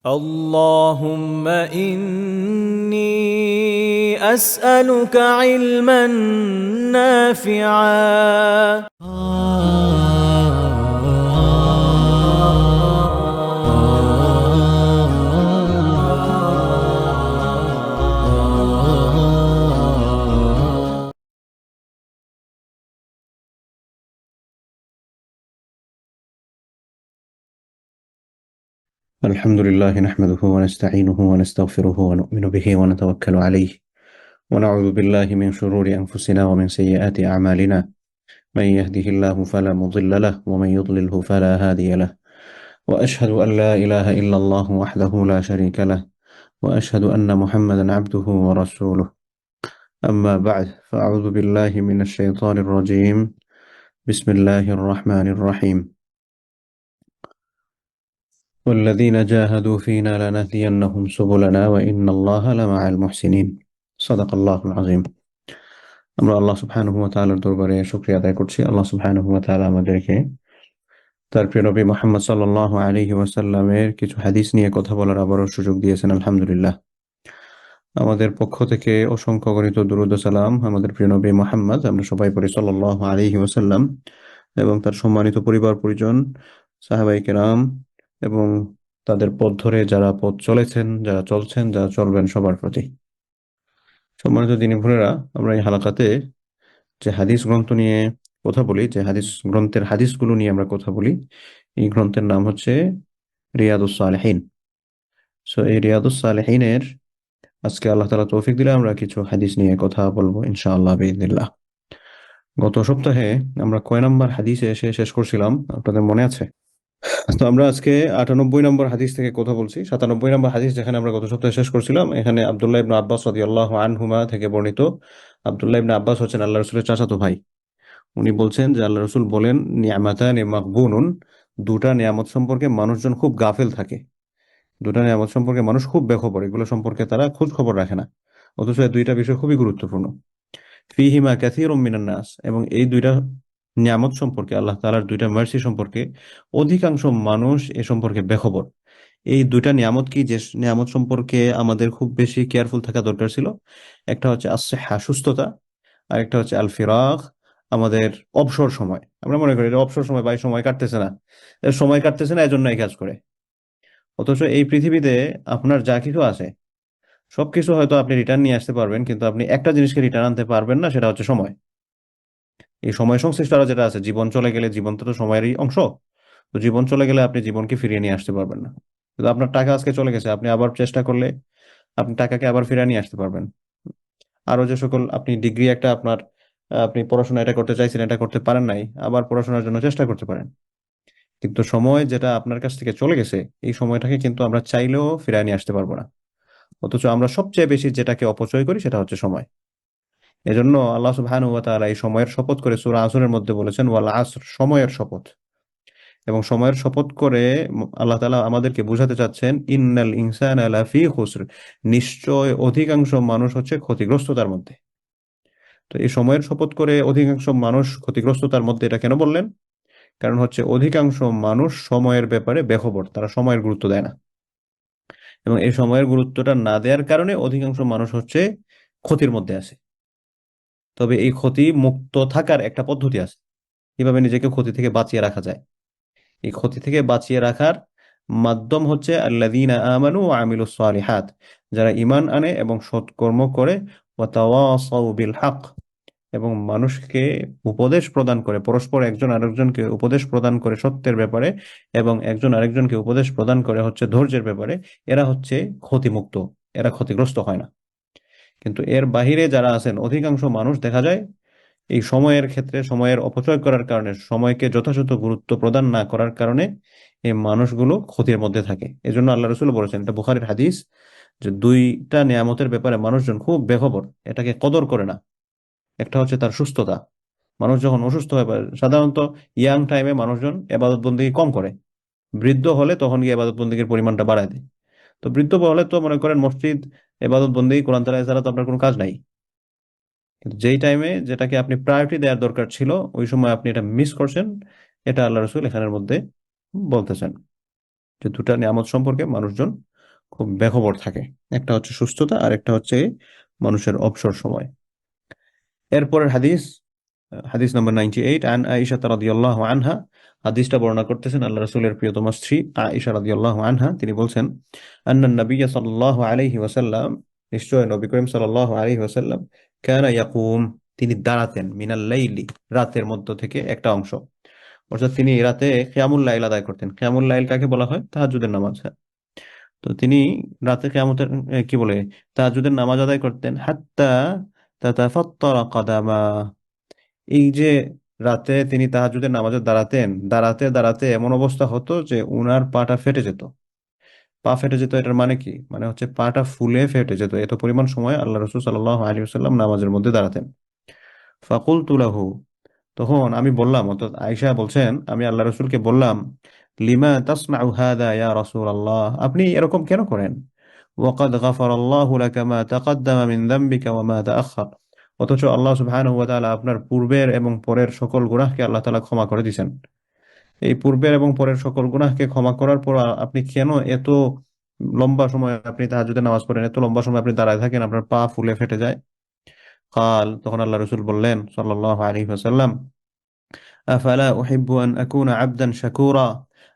اللهم إني أسألك علما نافعا. الحمد لله نحمده ونستعينه ونستغفره ونؤمن به ونتوكل عليه ونعوذ بالله من شرور أنفسنا ومن سيئات أعمالنا. من يهده الله فلا مضل له ومن يضلله فلا هادي له، وأشهد أن لا إله إلا الله وحده لا شريك له، وأشهد أن محمدا عبده ورسوله. أما بعد، فأعوذ بالله من الشيطان الرجيم. بسم الله الرحمن الرحيم. والذين جاهدوا فينا لنهدينهم سبلنا وإن الله لمع المحسنين. صدق الله العظيم. আমরা আল্লাহ সুবহানাহু ওয়া তাআলার দরবারে শুকরিয়া আদায় করছি। আল্লাহ সুবহানাহু ওয়া তাআলা আমাদেরকে তার প্রিয় নবী মুহাম্মদ সাল্লাল্লাহু আলাইহি ওয়াসাল্লামের কিছু হাদিস নিয়ে কথা বলার আবারও সুযোগ দিয়েছেন, আলহামদুলিল্লাহ। আমাদের পক্ষ থেকে অসংখ্য গণিত দুরূদ ও সালাম আমাদের প্রিয় নবী মুহাম্মদ, আমরা সবাই পড়ি সাল্লাল্লাহু আলাইহি ওয়াসাল্লাম, এবং তার সম্মানিত পরিবার পরিজন, সাহাবায়ে কেরাম এবং তাদের পথ ধরে যারা পথ চলেছেন, যারা চলছেন, যারা চলবেন, সবার প্রতি। সম্মানিত দিনী বোনেরা, আমরা এই হালাকাতে যে হাদিস গ্রন্থ নিয়ে কথা বলি, যে হাদিস গ্রন্থের হাদিসগুলো নিয়ে আমরা কথা বলি, এই গ্রন্থের নাম হচ্ছে রিয়াদুস সালেহিন। এই রিয়াদুস সালেহিনের আজকে আল্লাহ তাআলা তৌফিক দিলে আমরা কিছু হাদিস নিয়ে কথা বলবো ইনশাআল্লাহ বিইذنিল্লাহ। গত সপ্তাহে আমরা কয় নম্বর হাদিসে এসে শেষ করছিলাম আপনাদের মনে আছে? তো আমরা আজকে ৯৮ নম্বর হাদিস থেকে কথা বলছি। ৯৭ নম্বর হাদিস যেখানে আমরা গত সপ্তাহে শেষ করছিলাম, এখানে আব্দুল্লাহ ইবনে আব্বাস রাদিয়াল্লাহু আনহুমা থেকে বর্ণিত। আব্দুল্লাহ ইবনে আব্বাস হচ্ছেন আল্লাহ রাসূলের চাচাতো ভাই। উনি বলছেন যে আল্লাহ রাসূল বলেন, নি'মাতানি মাগবুনুন, দুটা নিয়ামত সম্পর্কে মানুষজন খুব গাফেল থাকে। দুটা নিয়ামত সম্পর্কে মানুষ খুব বেখবর, এগুলো সম্পর্কে তারা খোঁজ খবর রাখে না, অথচ এই দুইটা বিষয় খুবই গুরুত্বপূর্ণ। ফিহিমা কাসীরুম মিনান নাস, এবং এই দুইটা নিয়ামত সম্পর্কে, আল্লাহ তাআলার দুইটা মার্সি সম্পর্কে অধিকাংশ মানুষ এ সম্পর্কে বেখবর। এই দুইটা নিয়ামত কি, যে নিয়ামত সম্পর্কে আমাদের খুব বেশি কেয়ারফুল থাকা দরকার ছিল? একটা হচ্ছে আস-সিহা, সুস্থতা, আর একটা হচ্ছে আল ফিরাগ, আমাদের অবসর সময়। আমরা মনে করি যে অবসর সময়, ভাই সময় কাটতেছে না, সময় কাটতেছে না এজন্য এই কাজ করে। অথচ এই পৃথিবীতে আপনার যা কিছু আছে সবকিছু হয়তো আপনি রিটার্ন নিয়ে আসতে পারবেন, কিন্তু আপনি একটা জিনিসকে রিটার্ন আনতে পারবেন না, সেটা হচ্ছে সময়। এই সময় সংশ্লিষ্ট আরো যেটা আছে, জীবন চলে গেলে, জীবন তো সময়েরই অংশ, তো জীবন চলে গেলে আপনি জীবনকে ফিরিয়ে নিয়ে আসতে পারবেন না। কিন্তু আপনার টাকা আজকে চলে গেছে, আপনি আবার চেষ্টা করলে আপনি টাকাকে আবার ফিরিয়ে নিয়ে আসতে পারবেন। আরো যে সকল আপনি ডিগ্রি একটা আপনার আপনি পড়াশোনা এটা করতে চাইছেন, এটা করতে পারেন নাই, আবার পড়াশোনার জন্য চেষ্টা করতে পারেন। কিন্তু সময় যেটা আপনার কাছ থেকে চলে গেছে, এই সময়টাকে কিন্তু আমরা চাইলেও ফিরিয়ে নিয়ে আসতে পারবো না। অথচ আমরা সবচেয়ে বেশি যেটাকে অপচয় করি সেটা হচ্ছে সময়। এজন্য আল্লাহ সুবহানাহু ওয়া তাআলা এই সময়ের শপথ করে সূরা আসরের মধ্যে বলেছেন, ওয়াল আসর, সময়ের শপথ। এবং সময়ের শপথ করে আল্লাহ তাআলা আমাদেরকে বোঝাতে চাচ্ছেন, ইন্নাল ইনসানা লাফি খুসর, নিশ্চয় অধিকাংশ মানুষ হচ্ছে ক্ষতিগ্রস্ততার মধ্যে। তো এই সময়ের শপথ করে অধিকাংশ মানুষ ক্ষতিগ্রস্ততার মধ্যে, এটা কেন বললেন? কারণ হচ্ছে অধিকাংশ মানুষ সময়ের ব্যাপারে বেখবর, তারা সময়ের গুরুত্ব দেয় না, এবং এই সময়ের গুরুত্বটা না দেওয়ার কারণে অধিকাংশ মানুষ হচ্ছে ক্ষতির মধ্যে আছে। তবে এই ক্ষতি মুক্ত থাকার একটা পদ্ধতি আছে, কিভাবে নিজেকে ক্ষতি থেকে বাঁচিয়ে রাখা যায়। এই ক্ষতি থেকে বাঁচিয়ে রাখার মাধ্যম হচ্ছে আল্লাযীনা আমানু ওয়া আমিলুস সালিহাত, যারা ঈমান আনে এবং সৎকর্ম করে, ওয়া তাওয়াসাউ বিল হক, এবং মানুষকে উপদেশ প্রদান করে, পরস্পর একজন আরেকজনকে উপদেশ প্রদান করে সত্যের ব্যাপারে, এবং একজন আরেকজনকে উপদেশ প্রদান করে হচ্ছে ধৈর্যের ব্যাপারে। এরা হচ্ছে ক্ষতিমুক্ত, এরা ক্ষতিগ্রস্ত হয় না। কিন্তু এর বাহিরে যারা আছেন, অধিকাংশ মানুষ দেখা যায় এই সময়ের ক্ষেত্রে সময়ের অপচয় করার কারণে, সময়কে যথাযথ গুরুত্ব প্রদান না করার কারণে এই মানুষগুলো ক্ষতির মধ্যে থাকে। এজন্য আল্লাহ রাসূল বলেছেন, এটা বুখারীর হাদিস, যে দুইটা নিয়ামতের ব্যাপারে মানুষজন খুব বেখবর, এটাকে কদর করে না। একটা হচ্ছে তার সুস্থতা। মানুষ যখন অসুস্থ হয়ে পড়ে, সাধারণত ইয়াং টাইমে মানুষজন ইবাদত বন্দেগী কম করে, বৃদ্ধ হলে তখন গিয়ে ইবাদত বন্দেগীর পরিমাণটা বাড়ায় দেয়। তো বৃদ্ধ হলে তো মনে করেন মসজিদ, ইবাদত বন্দেগী, কোরআন তেলাওয়াত ছাড়া তো আপনার কোনো কাজ নাই। কিন্তু যেই টাইমে যেটাকে আপনি প্রায়োরিটি দেওয়ার দরকার ছিল, ওই সময় আপনি এটা মিস করছেন। এটা আল্লাহ রসুল এখানের মধ্যে বলতেছেন, যে দুটা নিয়ামত সম্পর্কে মানুষজন খুব বেখবর থাকে। একটা হচ্ছে সুস্থতা আর একটা হচ্ছে মানুষের অবসর সময়। এরপরের হাদিস, হাদিস নম্বর 98, আন আয়েশা রাদিয়াল্লাহু আনহা। হাদিসটা বর্ণনা করতেছেন আল্লাহ রাসূলের প্রিয়তমা স্ত্রী আয়েশা রাদিয়াল্লাহু আনহা। তিনি বলছেন, আন্নান নবিয়্য সাল্লাল্লাহু আলাইহি ওয়াসাল্লাম, নিশ্চয় নবী করিম সাল্লাল্লাহু আলাইহি ওয়াসাল্লাম, কানা ইয়াকুম, তিনি দাঁড়াতেন, মিনাল লাইলি, রাতের মধ্য থেকে একটা অংশ, অর্থাৎ তিনি রাতে কিয়ামুল লাইল আদায় করতেন। কিয়ামুল লাইল কাকে বলা হয়? তাহাজ্জুদের নামাজ। হ্যাঁ। তো তিনি রাতে কিয়ামতের কি বলে তাহাজ্জুদের নামাজ আদায় করতেন, হাত্তা তাতাফাত্তারা কাদামা, এই যে রাতে তিনি তাহাজ্জুদের নামাজে দাঁড়াতেন, দাঁড়াতে দাঁড়াতে এমন অবস্থা হতো যে উনার পাটা ফেটে যেত। পা ফেটে যেত, এটার মানে কি? মানে হচ্ছে পাটা ফুলে ফেটে যেত, এত পরিমাণ সময় আল্লাহ রাসূল সাল্লাল্লাহু আলাইহি ওয়াসাল্লাম নামাজের মধ্যে দাঁড়াতেন। ফাকুলতু লাহু, তখন আমি বললাম, অর্থাৎ আয়েশা বলছেন, আমি আল্লাহ রাসূলকে বললাম, লিমা তাসনাউ হাদা ইয়া রাসূলুল্লাহ, আপনি এরকম কেন করেন? ওয়াকাদ গাফারাল্লাহু লাকা মা তাকাদ্দামা মিন যামবিকা ওয়া মা তাআখার, অথচ আল্লাহ সুবহানাহু ওয়া তাআলা আপনার পূর্বের এবং পরের সকল গুনাহকে আল্লাহ তাআলা ক্ষমা করে দিয়েছেন। এই পূর্বের এবং পরের সকল গুনাহকে ক্ষমা করার পর আপনি কেন এত লম্বা সময় আপনি তাহাজ্জুদের নামাজ পড়েন, এত লম্বা সময় আপনি দাঁড়ায় থাকেন, আপনার পা ফুলে ফেটে যায়? কাল, তখন আল্লাহ রাসূল বললেন সাল্লাল্লাহু আলাইহি ওয়াসাল্লাম, আফালা উহিব্বু আন আকুনা আবদান শাকুরা,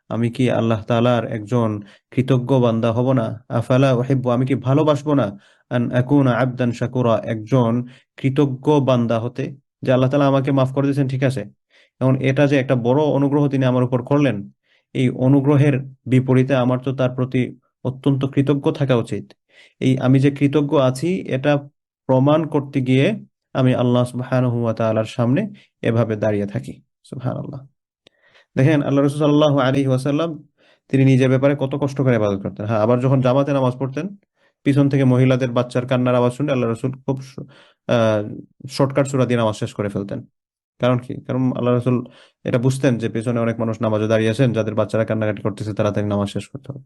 আমি কি আল্লাহ তাআলার একজন কৃতজ্ঞ বান্দা হব না? আফালা উহিব্বু, আমি কি ভালোবাসবো না, আন আকুনা আবদান শাকুরা, একজন কৃতজ্ঞ বান্দা হতে? যে আল্লাহ তাআলা আমাকে মাফ করে দিয়েছেন, ঠিক আছে, এখন এটা যে একটা বড় অনুগ্রহ তিনি আমার উপর করলেন, এই অনুগ্রহের বিপরীতে আমার তো তার প্রতি অত্যন্ত কৃতজ্ঞ থাকা উচিত। এই আমি যে কৃতজ্ঞ আছি এটা প্রমাণ করতে গিয়ে আমি আল্লাহ সুবহানাহু ওয়া তাআলার সামনে এভাবে দাঁড়িয়ে থাকি। সুবহানাল্লাহ। দেখেন আল্লাহ রাসূল সাল্লাল্লাহু আলাইহি ওয়াসাল্লাম তিনি নিজের ব্যাপারে কত কষ্ট করে ইবাদত করতেন। হ্যাঁ, আবার যখন জামাতে নামাজ পড়তেন, পিছন থেকে মহিলাদের বাচ্চার কান্নার আওয়াজ শুনে আল্লাহ রাসূল খুব শর্টকাট সূরা দিয়ে নামাজ শেষ করে ফেলতেন। কারণ কি? কারণ আল্লাহ রাসূল এটা বুঝতেন যে পেছনে অনেক মানুষ নামাজে দাঁড়িয়ে আছেন, যাদের বাচ্চারা কান্নাকাটি করতেছে, তাড়াতাড়ি নামাজ শেষ করতে হবে।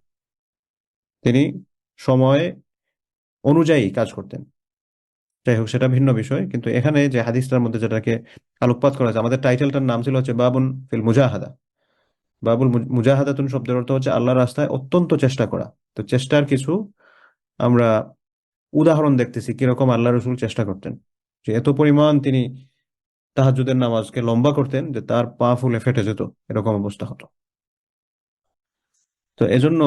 তিনি সময় অনুযায়ী কাজ করতেন। যাই হোক, সেটা ভিন্ন বিষয়, কিন্তু এখানে যে হাদিসটার মধ্যে যেটাকে আলোকপাত করা হয়েছে, আমাদের টাইটেলটার নাম ছিল হচ্ছে বাবুন ফিল মুজাহাদা। মুজাহাদাতুন শব্দের অর্থ হচ্ছে আল্লাহর রাস্তায় অত্যন্ত চেষ্টা করা। তো চেষ্টার কিছু আমরা উদাহরণ দেখতেছি কিরকম আল্লাহ রসুল চেষ্টা করতেন, যে এত পরিমাণ তিনি তাহাজ্জুদের নামাজকে লম্বা করতেন যে তার পা ফুলে ফেটে যেত, এরকম অবস্থা হতো। তো এজন্য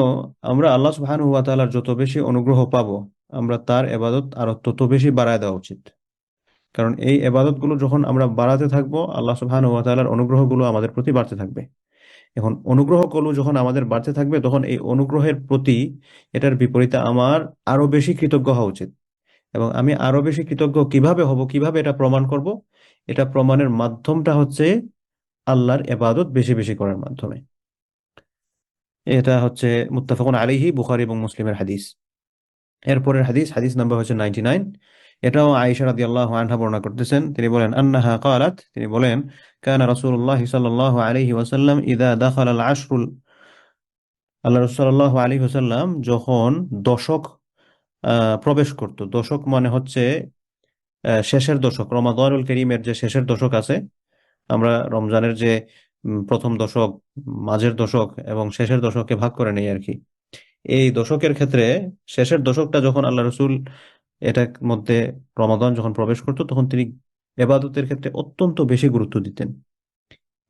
আমরা আল্লাহ সুবহানাহু ওয়া তাআলার যত বেশি অনুগ্রহ পাবো, আমরা তার ইবাদত আরো তত বেশি বাড়ায় দেওয়া উচিত। কারণ এই ইবাদতগুলো যখন আমরা বাড়াতে থাকবো, আল্লাহ সুবহানাহু ওয়া তাআলার অনুগ্রহগুলো আমাদের প্রতি বাড়তে থাকবে। এখন অনুগ্রহগুলো যখন আমাদের বাড়তে থাকবে, তখন এই অনুগ্রহের প্রতি এটার বিপরীতে আমার আরো বেশি কৃতজ্ঞ হওয়া উচিত। এবং আমি আরো বেশি কৃতজ্ঞ কিভাবে হব, কিভাবে এটা প্রমাণ করব? এটা প্রমাণের মাধ্যমটা হচ্ছে আল্লাহর ইবাদত বেশি বেশি করার মাধ্যমে। এটা হচ্ছে মুত্তাফাকুন আলাইহি, বুখারী এবং মুসলিমের হাদিস। এরপরের হাদিস, হাদিস নাম্বার হচ্ছে 99। এটাও আয়েশা রাদিয়াল্লাহু আনহা বর্ণনা করতেছেন। তিনি বলেন, আন্নাহা ক্বালাত, তিনি বলেন, কানা রাসূলুল্লাহ সাল্লাল্লাহু আলাইহি ওয়াসাল্লাম ইযা দাখালাল আশরুল, আল্লাহ রাসূল সাল্লাল্লাহু আলাইহি ওয়াসাল্লাম যখন দশক প্রবেশ করত। দশক মানে হচ্ছে শেষের দশক, রমাদানুল কারীমের যে শেষের দশক আছে, আমরা রমজানের যে প্রথম দশক, মাঝের দশক এবং শেষের দশককে ভাগ করে নেই আর কি। এই দশকের ক্ষেত্রে শেষের দশকটা যখন আল্লাহ রসুল এটার মধ্যে রমাদান যখন প্রবেশ করতো, তখন তিনি ইবাদতের ক্ষেত্রে অত্যন্ত বেশি গুরুত্ব দিতেন।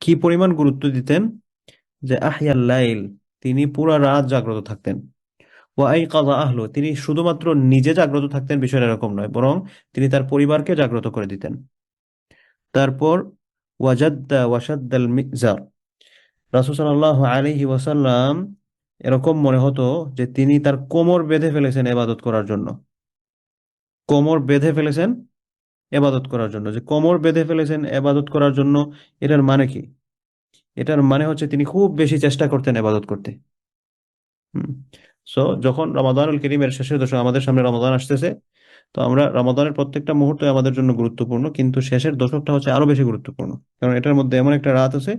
কি পরিমাণ গুরুত্ব দিতেন? যে আহিয়াল লাইল, তিনি পুরা রাত জাগ্রত থাকতেন। ওয়া আইকাযা আহলু, তিনি শুধুমাত্র নিজে জাগ্রত থাকতেন বিষয়টা এরকম নয়, বরং তিনি তার পরিবারকে জাগ্রত করে দিতেন। তারপর ওয়াজাদ্দা ওয়াসাদ্দাল মিজার, রাসূল সাল্লাল্লাহু আলাইহি ওয়াসাল্লাম এরকম মনে হতো যে তিনি তার কোমর বেঁধে ফেলেছেন ইবাদত করার জন্য। কোমর বেঁধে ফেলেছেন ইবাদত করার জন্য, যে কোমর বেঁধে ফেলেছেন ইবাদত করার জন্য, এটার মানে কি? এটার মানে হচ্ছে তিনি খুব বেশি চেষ্টা করতেন ইবাদত করতে। সো যখন রমাদানুল কারীমের শেষের দশক, আমাদের সামনে রমাদান আসতেছে, তো আমরা রমাদানের প্রত্যেকটা মুহূর্ত আমাদের জন্য গুরুত্বপূর্ণ, কিন্তু শেষের দশকটা হচ্ছে আরো বেশি গুরুত্বপূর্ণ। কারণ এটার মধ্যে এমন একটা রাত আছে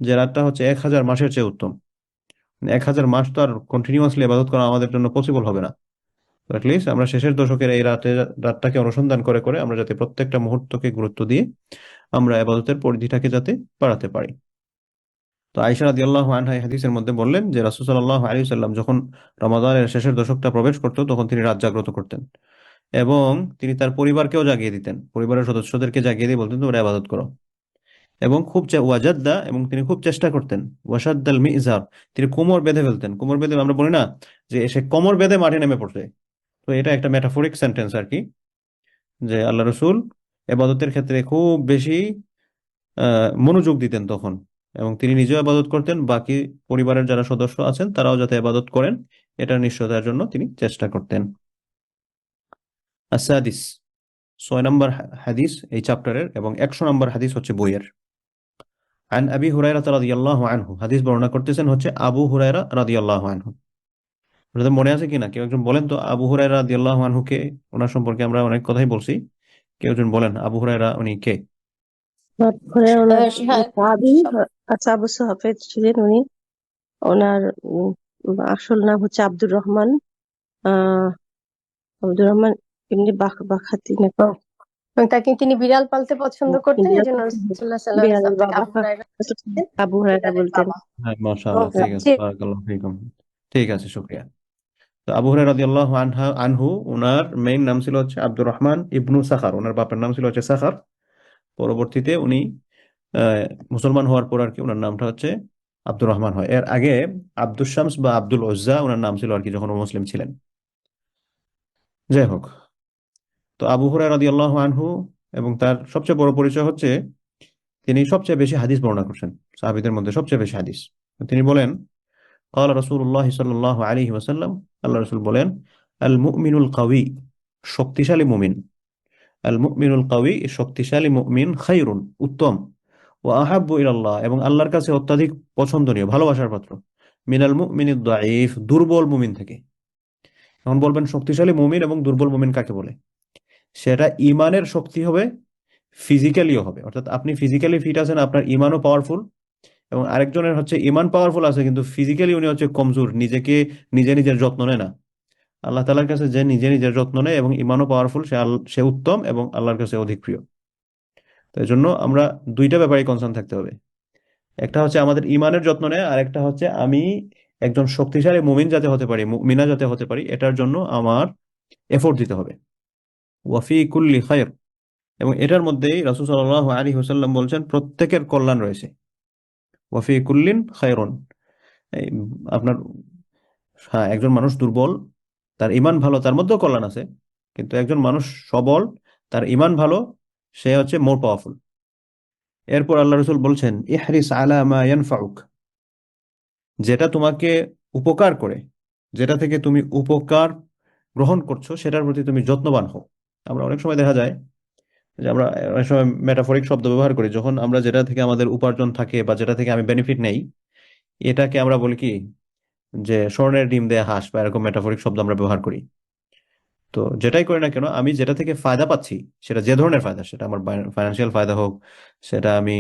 যে রাতটা হচ্ছে 1000 মাসের চেয়ে উত্তম। 1000 মাস তো আর কন্টিনিউয়াসলি ইবাদত করা আমাদের জন্য পসিবল হবে না। তো অ্যাটলিস্ট আমরা শেষের দশকের এই রাতটাকে অনুসন্ধান করে করে আমরা যাতে প্রত্যেকটা মুহূর্তকে গুরুত্ব দিয়ে আমরা ইবাদতের পরিধিটাকে যাতে বাড়াতে পারি। তো আয়েশা রাদিয়াল্লাহু আনহা এই হাদিসের মধ্যে বললেন যে রাসূল সাল্লাল্লাহু আলাইহি ওয়াসাল্লাম যখন রমাদানের শেষের দশকটা প্রবেশ করতো তখন তিনি রাত জাগ্রত করতেন এবং তিনি তার পরিবারকেও জাগিয়ে দিতেন, পরিবারের সদস্যদেরকে জাগিয়ে দিয়ে বলতেন তোমরা ইবাদত করো। এবং ওয়াজাদ্দা, এবং তিনি খুব চেষ্টা করতেন, ওয়াসাদ্দাল মিজার, তিনি কোমর বেঁধে ফেলতেন। কোমর বেঁধে আমরা বলি না যে সে কোমর বেঁধে মাঠে নেমে পড়ছে, তো এটা একটা মেটাফরিক সেন্টেন্স আর কি, যে আল্লাহ রসুল এবাদতের ক্ষেত্রে খুব বেশি মনোযোগ দিতেন তখন, এবং তিনি নিজেও ইবাদত করতেন, বাকি পরিবারের যারা সদস্য আছেন তারাও যাতে ইবাদত করেন এটার নিশ্চয়তার জন্য তিনি চেষ্টা করতেন। আসাদিস, 6 নম্বর হাদিস এই চ্যাপ্টারের, এবং 100 নম্বর হাদিস হচ্ছে বইয়ের। আন আবি হুরায়রা রাদিয়াল্লাহু আনহু, হাদিস বর্ণনা করতেছেন হচ্ছে আবু হুরায়রা রাদিয়াল্লাহু আনহু। আপনাদের মনে আছে কিনা, কেউ একজন বলেন তো আবু হুরায়রা রাদিয়াল্লাহু আনহু কে? ওনার সম্পর্কে আমরা অনেক কথাই বলছি, কেউ একজন বলেন আবু হুরায়রা উনি কে? তারপরে ওনার হ্যাঁ, সাহাবী আচ্ছা আবু সাহাফেজ ছিলেন উনি। ওনার আসল নাম হচ্ছে আব্দুর রহমান, আহ আব্দুর রহমান ইবনে বাখাতি না এবং তাকে তিনি বিড়াল পালতে পছন্দ করতেন, এই জন্য রাসূলুল্লাহ সাল্লাল্লাহু আলাইহি বিড়ালের ওয়াসাল্লাম তাকে বাবা, আবু হুরায়রা বলতেন, আবু হুরায়রা বিড়ালের বলতেন। বাবা। হ্যাঁ, এবং মাশাআল্লাহ, ঠিক আছে, সবচেয়ে বারাকাল্লাহু ফিকুম। ঠিক আছে, শুকরিয়া। তো আবু হুরায়রা রাদিয়াল্লাহু আনহু, ওনার মেইন নাম ছিল হচ্ছে আব্দুর রহমান ইবনু সাখার, ওনার বাপের নাম ছিল হচ্ছে সাখার। পরবর্তীতে উনি আহ, মুসলমান হওয়ার পর আর কি ওনার নামটা হচ্ছে আব্দুর রহমান হয়। এর আগে আব্দুল শামস বা আব্দুল উজ্জা ওনার নাম ছিল আর কি, যখন ও মুসলিম ছিলেন। যাই হোক, তো আবু হুরায়রা রাদিয়াল্লাহু আনহু, এবং তার সবচেয়ে বড় পরিচয় হচ্ছে তিনি সবচেয়ে বেশি হাদিস বর্ণনা করছেন, সাহাবীদের মধ্যে সবচেয়ে বেশি হাদিস। তিনি বলেন قال রাসূলুল্লাহ সাল্লাল্লাহু আলাইহি ওয়াসাল্লাম, আল্লাহ রাসূল বলেন আল মুমিনুল কাওয়ি, শক্তিশালী মুমিন, আল মুমিনুল কাওয়ি, শক্তিশালী মুমিন, খায়রুন, উত্তম, ওয়া আহাব্বু ইলাল্লাহ, এবং আল্লাহর কাছে অত্যাধিক পছন্দনীয়, ভালোবাসার পাত্র, মিনাল মুমিনিদ দাঈফ, দুর্বল মুমিন থেকে। এখন বলবেন শক্তিশালী মুমিন এবং দুর্বল মুমিন কাকে বলে? সেটা ইমানের শক্তি হবে, ফিজিক্যালিও হবে, অর্থাৎ আপনি ফিজিক্যালি ফিট আছেন, আপনার ইমানও পাওয়ারফুল, এবং আরেকজনের হচ্ছে ইমান পাওয়ারফুল আছে কিন্তু ফিজিক্যালি উনি হচ্ছে কমজোর, নিজেকে নিজের যত্ন নেয় না। আল্লাহ তাআলার কাছে যে নিজের যত্ন নেয় এবং ইমানও পাওয়ারফুল, সে উত্তম এবং আল্লাহর কাছে অধিক প্রিয়। তো এই জন্য আমরা দুইটা ব্যাপারে কনসার্ন থাকতে হবে, একটা হচ্ছে আমাদের ইমানের যত্ন নেয়, আর একটা হচ্ছে আমি একজন শক্তিশালী মুমিন যাতে হতে পারি, মুমিনা যাতে হতে পারি, এটার জন্য আমার এফোর্ট দিতে হবে। ওয়াফি কুল্লি খায়র, এবং এটার মধ্যেই রাসূল সাল্লাল্লাহু আলাইহি ওয়াসাল্লাম বলছেন প্রত্যেকের কল্যাণ রয়েছে। ওয়াফি কুল্লিন খায়রুন, এই আপনার, হ্যাঁ, একজন মানুষ দুর্বল, তার ইমান ভালো, তার মধ্যেও কল্যাণ আছে, কিন্তু একজন মানুষ সবল, তার ইমান ভালো, সে হচ্ছে মোর পাওয়ারফুল। এরপর আল্লাহ রসুল বলছেন ইহরিস আলা মা ইয়ানফাউক, যেটা তোমাকে উপকার করে, যেটা থেকে তুমি উপকার গ্রহণ করছো সেটার প্রতি তুমি যত্নবান হও। আমরা অনেক সময় দেখা যায় যে আমরা অনেক সময় মেটাফরিক শব্দ ব্যবহার করি, যখন আমরা যেটা থেকে আমাদের উপার্জন থাকে বা যেটা থেকে আমি বেনিফিট নেই, এটাকে আমরা বলি কি, যে স্বর্ণের ডিম দেয়া হাঁস, বা এরকম মেটাফরিক শব্দ আমরা ব্যবহার করি। তো যেটাই করি না কেন, আমি যেটা থেকে ফায়দা পাচ্ছি, সেটা যে ধরনের ফায়দা, সেটা আমার ফাইন্যান্সিয়াল ফায়দা হোক, সেটা আমি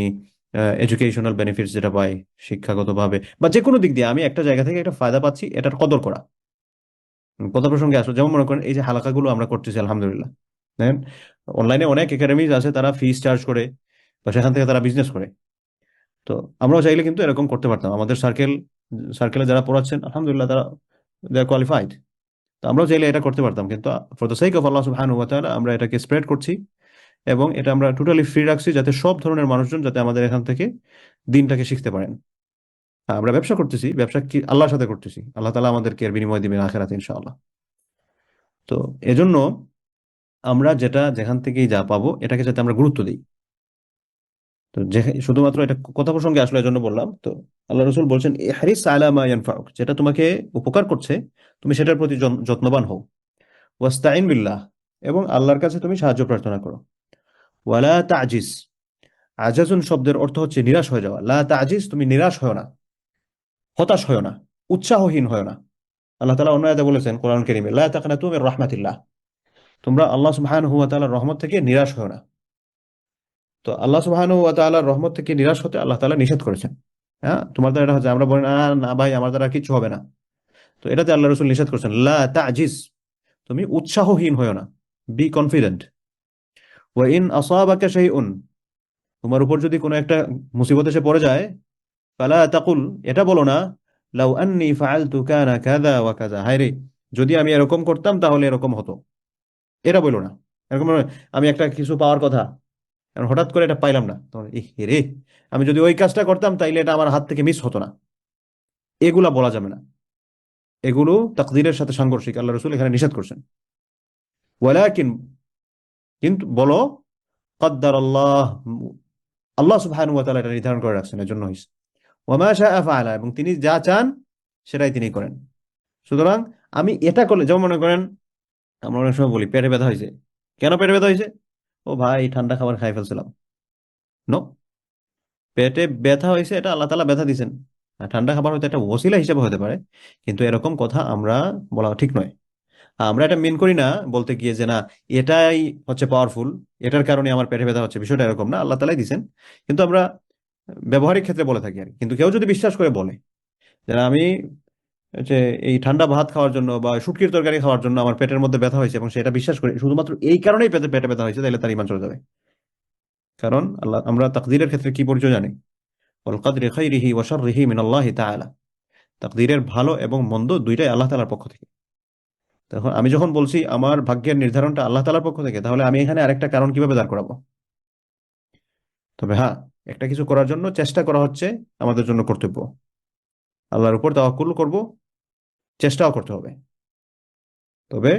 এডুকেশনাল বেনিফিটস যেটা পাই শিক্ষাগতভাবে, বা যে কোনো দিক দিয়ে আমি একটা জায়গা থেকে একটা ফায়দা পাচ্ছি, এটার কদর করা। কথা প্রসঙ্গে আসলে যেমন মনে করেন এই যে হালাকাগুলো আমরা করতেছি আলহামদুলিল্লাহ, দেখেন অনলাইনে অনেক একাডেমিজ আছে, তারা ফিস চার্জ করে বা সেখান থেকে তারা বিজনেস করে। তো আমরাও চাইলে কিন্তু এরকম করতে পারতাম, আমাদের সার্কেলে যারা পড়াচ্ছেন আলহামদুলিল্লাহ তারা দে আর কোয়ালিফাইড, তো আমরাও চাইলে এটা করতে পারতাম, কিন্তু ফর দ্য সেক অফ আল্লাহ সুবহানাহু ওয়া তাআলা আমরা এটাকে স্প্রেড করছি, এবং এটা আমরা টোটালি ফ্রি রাখছি যাতে সব ধরনের মানুষজন যাতে আমাদের এখান থেকে দিনটাকে শিখতে পারেন। আমরা ব্যবসা করতেছি, ব্যবসা কি আল্লাহর সাথে করতেছি, আল্লাহ তাআলা আমাদেরকে এর বিনিময় দিবেন আখিরাতে ইনশাআল্লাহ। তো এজন্য আমরা যেটা যেখান থেকেই যা পাবো এটাকে যাতে আমরা গুরুত্ব দিই। তো শুধুমাত্র এটা কথা প্রসঙ্গে আসলে এজন্য বললাম। তো আল্লাহ রসুল বলছেন ইহরিস আলা মা ইয়ানফাউক, যেটা তোমাকে উপকার করছে তুমি সেটার প্রতি যত্নবান হও। ওয়াস্তাইন বিল্লাহ, এবং আল্লাহর কাছে তুমি সাহায্য প্রার্থনা করো। ওয়ালা তাজিজ, আজাজুন শব্দের অর্থ হচ্ছে নিরাশ হয়ে যাওয়া। লা তাজিজ, তুমি নিরাশ হয় না, হতাশ হয় না, উৎসাহহীন হয় না। আল্লাহ তাআলা অন্য আয়াতে বলেছেন কোরআন কারীমে লা তাকনাতু মির রাহমাতিল্লাহ, তোমরা আল্লাহ সুবহানাহু ওয়া তাআলার রহমত থেকে নিরাশ হয় না। তো আল্লাহ সুবহানাহু ওয়া তাআলার রহমত থেকে নিরাশ হতে আল্লাহ তাআলা নিষেধ করেছেন। হ্যাঁ, তোমার দ্বারা এটা হচ্ছে, আমরা বলি না না ভাই আমার দ্বারা কিছু হবে না, তো এটাতে আল্লাহ রাসূল নিষেধ করেছেন লা তাজিজ, তুমি উৎসাহহীন হয় না, বি কনফিডেন্ট। ওয়া ইন আসাবাকা শাইউন, তোমার উপর যদি কোনো একটা মুসিবত এসে পড়ে যায়, ফালা তাকুল, এটা বলো না, লাউ আন্নী ফাআলতু কানা কাযা ওয়া কাযা, হায় রে যদি আমি এরকম করতাম তাহলে এরকম হতো, এটা বলো না। এরকম নয়, আমি একটা কিছু পাওয়ার কথা, এখন হঠাৎ করে এটা পাইলাম না, তখন রে আমি যদি ওই কাজটা করতাম তাইলে এটা আমার হাত থেকে মিস হতো না, এগুলা বলা যাবে না। এগুলো তাকদীরের সাথে সাংঘর্ষিক, আল্লাহ রাসূল এখানে নিষেধ করছেন। ওয়ালাকিন, কিন্তু বলো, কদ্দার আল্লাহ, আল্লাহ সুবহানাহু ওয়া তাআলা এটা নির্ধারণ করে রাখছেন, এর জন্য হইছে। ওয়া মা শাআ ফাআলা, এবং তিনি যা চান সেটাই তিনি করেন। সুতরাং আমি এটা করলে, যেমন মনে করেন আমরা অনেক সময় বলি পেটে ব্যথা হয়েছে, কেন পেটে ব্যথা হয়েছে? ও ভাই ঠান্ডা খাবার খাই ফেলছিলাম। নো, পেটে ব্যথা হয়েছে এটা আল্লাহ তাআলা ব্যথা দিয়েছেন। আর ঠান্ডা খাবার হয়তো একটা ওসিলা হিসেবে হতে পারে, কিন্তু এরকম কথা আমরা বলা ঠিক নয়। আমরা এটা মেন করি না বলতে গিয়ে যে না এটাই হচ্ছে পাওয়ারফুল, এটার কারণে আমার পেটে ব্যথা হচ্ছে, বিষয়টা এরকম না, আল্লাহ তাআলাই দিয়েছেন। কিন্তু আমরা ব্যবহারিক ক্ষেত্রে বলে থাকি আর কি। কিন্তু কেউ যদি বিশ্বাস করে বলে যে না, আমি যে এই ঠান্ডা ভাত খাওয়ার জন্য বা শুটকির তরকারি খাওয়ার জন্য আমার পেটের মধ্যে ব্যথা হয়েছে, এবং সেটা বিশ্বাস করে শুধুমাত্র এই কারণেই পেটে পেটে ব্যথা হয়েছে, তাহলে তার ঈমান চলে যাবে। কারণ আল্লাহ, আমরা তাকদীরের ক্ষেত্রে কি পরিচয় জানি? ওয়াল কদরি খাইরিহি ওয়া শাররিহি মিনাল্লাহি তাআলা, তাকদীরের ভালো এবং মন্দ দুইটাই আল্লাহ তাআলার পক্ষ থেকে। তখন আমি যখন বলছি আমার ভাগ্যের নির্ধারণটা আল্লাহ তাআলার পক্ষ থেকে, তাহলে আমি এখানে আরেকটা কারণ কিভাবে দাঁড় করাবো? তবে হ্যাঁ, একটা কিছু করার জন্য চেষ্টা করা হচ্ছে আমাদের জন্য কর্তব্য, আল্লাহর উপর তাওয়াক্কুল করব, চেষ্টাও করতে হবে। তবে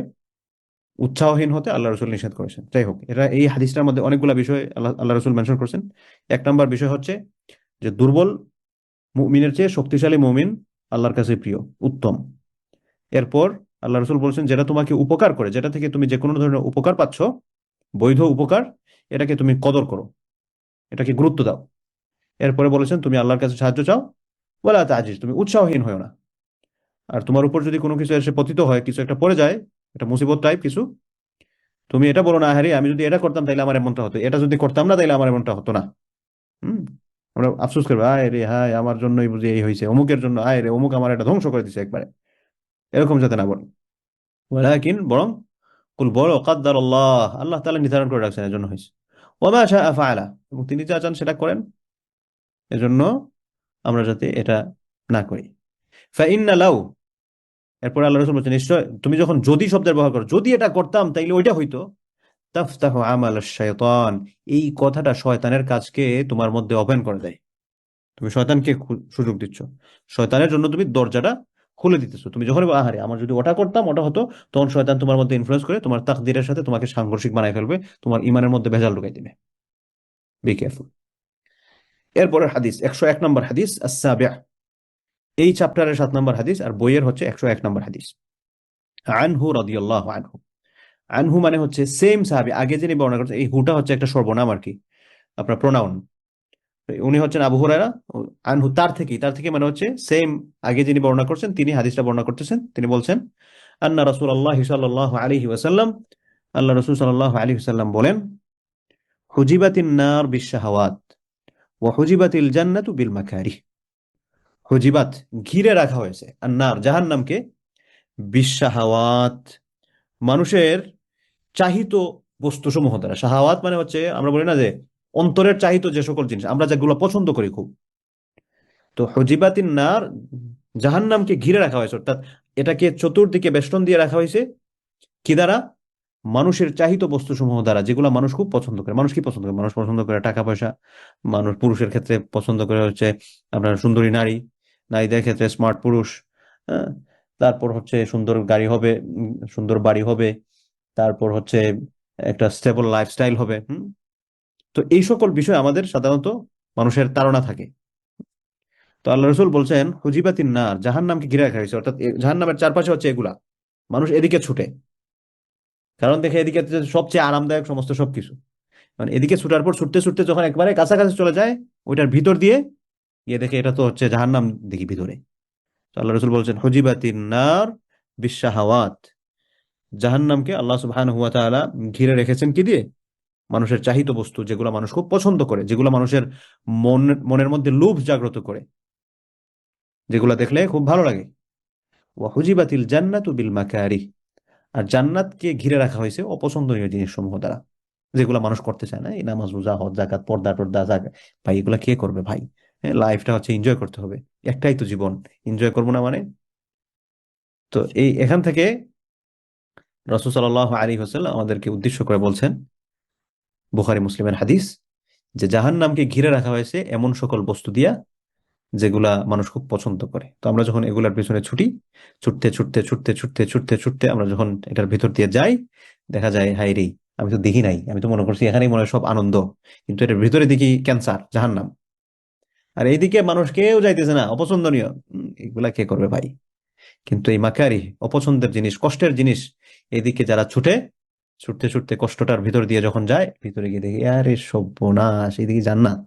উৎসাহহীন হতে আল্লাহ রসুল নিষেধ করেছেন। যাই হোক, এটা এই হাদিসটার মধ্যে অনেকগুলা বিষয় আল্লাহ রসুল মেনশন করেছেন। 1 নম্বর বিষয় হচ্ছে যে দুর্বল মুমিনের চেয়ে শক্তিশালী মুমিন আল্লাহর কাছে প্রিয়, উত্তম। এরপর আল্লাহ রসুল বলছেন যেটা তোমাকে উপকার করে, যেটা থেকে তুমি যে কোনো ধরনের উপকার পাচ্ছ, বৈধ উপকার, এটাকে তুমি কদর করো, এটাকে গুরুত্ব দাও। এরপরে বলেছেন তুমি আল্লাহর কাছে সাহায্য চাও, ওয়ালা তাজিজ, তুমি উৎসাহহীন হও না। আর তোমার উপর যদি কোনো কিছু এসে পতিত হয়, কিছু একটা পড়ে যায়, এটা মুসিবত টাইপ কিছু, তুমি এটা বলো না হ্যাঁ আমি যদি এটা করতাম তাইলে আমার এমনটা হতো, এটা যদি করতাম না তাইলে আমার এমনটা হতো না। হম, আমরা আফসোস করবো, আয় রে হায় আমার জন্যই বুঝি এই হয়েছে, অমুকের জন্য, আয় রে অমুক আমার এটা ধ্বংস করে দিছে একবারে, এরকম যাতে না বলেন। ওয়ালাকিন, বরং কুল বলো, কাদ্দার আল্লাহ, আল্লাহ তাআলা নির্ধারণ করে রাখছেন, এর জন্য হয়েছে। ওয়া মা শাআ ফাআলা, এবং তিনি যা চান সেটা করেন, এজন্য আমরা যাতে এটা না করি। ফাইন্না লাউ, এরপর আল্লাহ রাসূল বলছেন নিশ্চয়, তুমি যখন যদি শব্দের ব্যবহার করো, যদি এটা করতাম তাইলে ওইটা হইতো, তাফতাহু আমাল শাইতান, এই কথাটা শয়তানের কাজকে তোমার মধ্যে ওপেন করে দেয়। তুমি শয়তানকে সুযোগ দিচ্ছ, শয়তানের জন্য তুমি দরজাটা খুলে দিতেছো। তুমি যখন আহারে আমার যদি ওটা করতাম ওটা হতো, তখন শয়তান তোমার মধ্যে ইনফ্লুয়েন্স করে তোমার তাকদীরের সাথে তোমাকে সাংঘর্ষিক বানায় ফেলবে, তোমার ঈমানের মধ্যে ভেজাল ঢুকাই দিবে। Be careful. এরপরের হাদিস 101 নম্বর হাদিস, আস-সাবি'আ, এই চ্যাপ্টারের 7 নম্বর হাদিস, আর বইয়ের হচ্ছে 101 নম্বর হাদিস। আনহু রাদিয়াল্লাহু আনহু, আনহু মানে হচ্ছে সেম সাহাবী, আগে যিনি বর্ণনা করছেন, এই হুটা হচ্ছে একটা সর্বনাম আর কি, আপনার প্রোনাউন। উনি হচ্ছেন আবু হুরায়রা, আনহু তার থেকে মানে হচ্ছে সেম, আগে যিনি বর্ণনা করছেন তিনি হাদিসটা বর্ণনা করতেছেন, তিনি বলছেন আন্না রাসূলুল্লাহ সাল্লাল্লাহু আলাইহি ওয়াসাল্লাম, আল্লাহ রাসূল সাল্লাল্লাহু আলাইহি ওয়াসাল্লাম বলেন, হুজিবাতিন নার বিশ-শাহাওয়াত ওয়া হুজিবাতিল জান্নাতু বিল মাকারিহ। হুজিবাত, ঘিরে রাখা হয়েছে, আর নার জাহান্নামকে, বিশ-শাহাওয়াত, মানুষের চাহিত বস্তুসমূহ দ্বারা। শাহাওয়াত মানে হচ্ছে আমরা বলি না যে অন্তরের চাহিত যে সকল জিনিস আমরা যেগুলো পছন্দ করি খুব, তো হুজিবাতিন নার, জাহান্নামকে ঘিরে রাখা হয়েছে, অর্থাৎ এটাকে চতুর্দিকে বেষ্টন দিয়ে রাখা হয়েছে কি দ্বারা? মানুষের চাহিত বস্তুসমূহ দ্বারা, যেগুলো মানুষ খুব পছন্দ করে। মানুষ কি পছন্দ করে? মানুষ পছন্দ করে টাকা পয়সা, মানুষ পুরুষের ক্ষেত্রে পছন্দ করে হচ্ছে আপনার সুন্দরী নারী, নারীদের ক্ষেত্রে স্মার্ট পুরুষ, হ্যাঁ, তারপর হচ্ছে সুন্দর গাড়ি হবে, সুন্দর বাড়ি হবে, তারপর হচ্ছে একটা স্টেবল লাইফস্টাইল হবে। তো এই সকল বিষয় আমাদের সাধারণত মানুষের তাড়না থাকে। তো আল্লাহ রসুল বলছেন হুজিবাতিন নার, জাহান্নামকে ঘিরে রাখা হয়েছে, অর্থাৎ জাহান্নামের চারপাশে হচ্ছে এগুলা, মানুষ এদিকে ছুটে, কারণ দেখে এদিকে সবচেয়ে আরামদায়ক সমস্ত সবকিছু, মানে এদিকে ছুটার পর ছুটতে ছুটতে যখন একবারে কাছাকাছি চলে যায়, ওইটার ভিতর দিয়ে গিয়ে দেখে এটা তো হচ্ছে জাহান্নাম, দেখি ভিতরে। তো আল্লাহ রসুল বলছেন হুজিবাতিন নার বিশ-শাহাওয়াত, জাহান্নামকে আল্লাহ সুবহানাহু ওয়া তাআলা ঘিরে রেখেছেন কি দিয়ে? মানুষের চাহিত বস্তু, যেগুলো মানুষ খুব পছন্দ করে, যেগুলো মানুষের মনের মধ্যে লোভ জাগ্রত করে, যেগুলো দেখলে খুব ভালো লাগে। ওয়া হুজিবাতিল জান্নাতু বিল মাকারিহ, আর জান্নাতকে ঘিরে রাখা হয়েছে অপছন্দনীয় জিনিসসমূহ দ্বারা, যেগুলো মানুষ করতে চায় না। এই নামাজ রোজা হজ জাকাত পর্দা টর্দা, ভাই এগুলা কে করবে ভাই? লাইফটা হচ্ছে এনজয় করতে হবে, একটাই তো জীবন, এনজয় করবো না মানে? তো এই এখান থেকে রাসূল সাল্লাল্লাহু আলাইহি ওয়াসাল্লাম আমাদেরকে উদ্দেশ্য করে বলছেন, বুখারী মুসলিমের হাদিস, যে জাহান্নামকে ঘিরে রাখা হয়েছে এমন সকল বস্তু দিয়া যেগুলা মানুষ খুব পছন্দ করে। তো আমরা যখন এগুলার পিছনে ছুটি, ছুটতে ছুটতে ছুটতে ছুটতে ছুটতে ছুটতে আমরা যখন এটার ভিতর দিয়ে যাই, দেখা যায় হাই রে, আমি তো দেখি নাই, আমি তো মনে করছি এখানেই মনে হয় সব আনন্দ, কিন্তু এটার ভিতরে দেখি ক্যান্সার, জাহান্নাম। আর এইদিকে মানুষ কেউ যাইতেছে না, অপছন্দনীয়। এগুলা কে করবে ভাই? কিন্তু এই মাকারি, অপছন্দের জিনিস, কষ্টের জিনিস, এদিকে যারা ছুটে, ছুটতে ছুটতে কষ্টটার ভিতর দিয়ে যখন যায়, ভিতরে গিয়ে দেখি আরে সর্বনাশ, এইদিকে জান্নাত।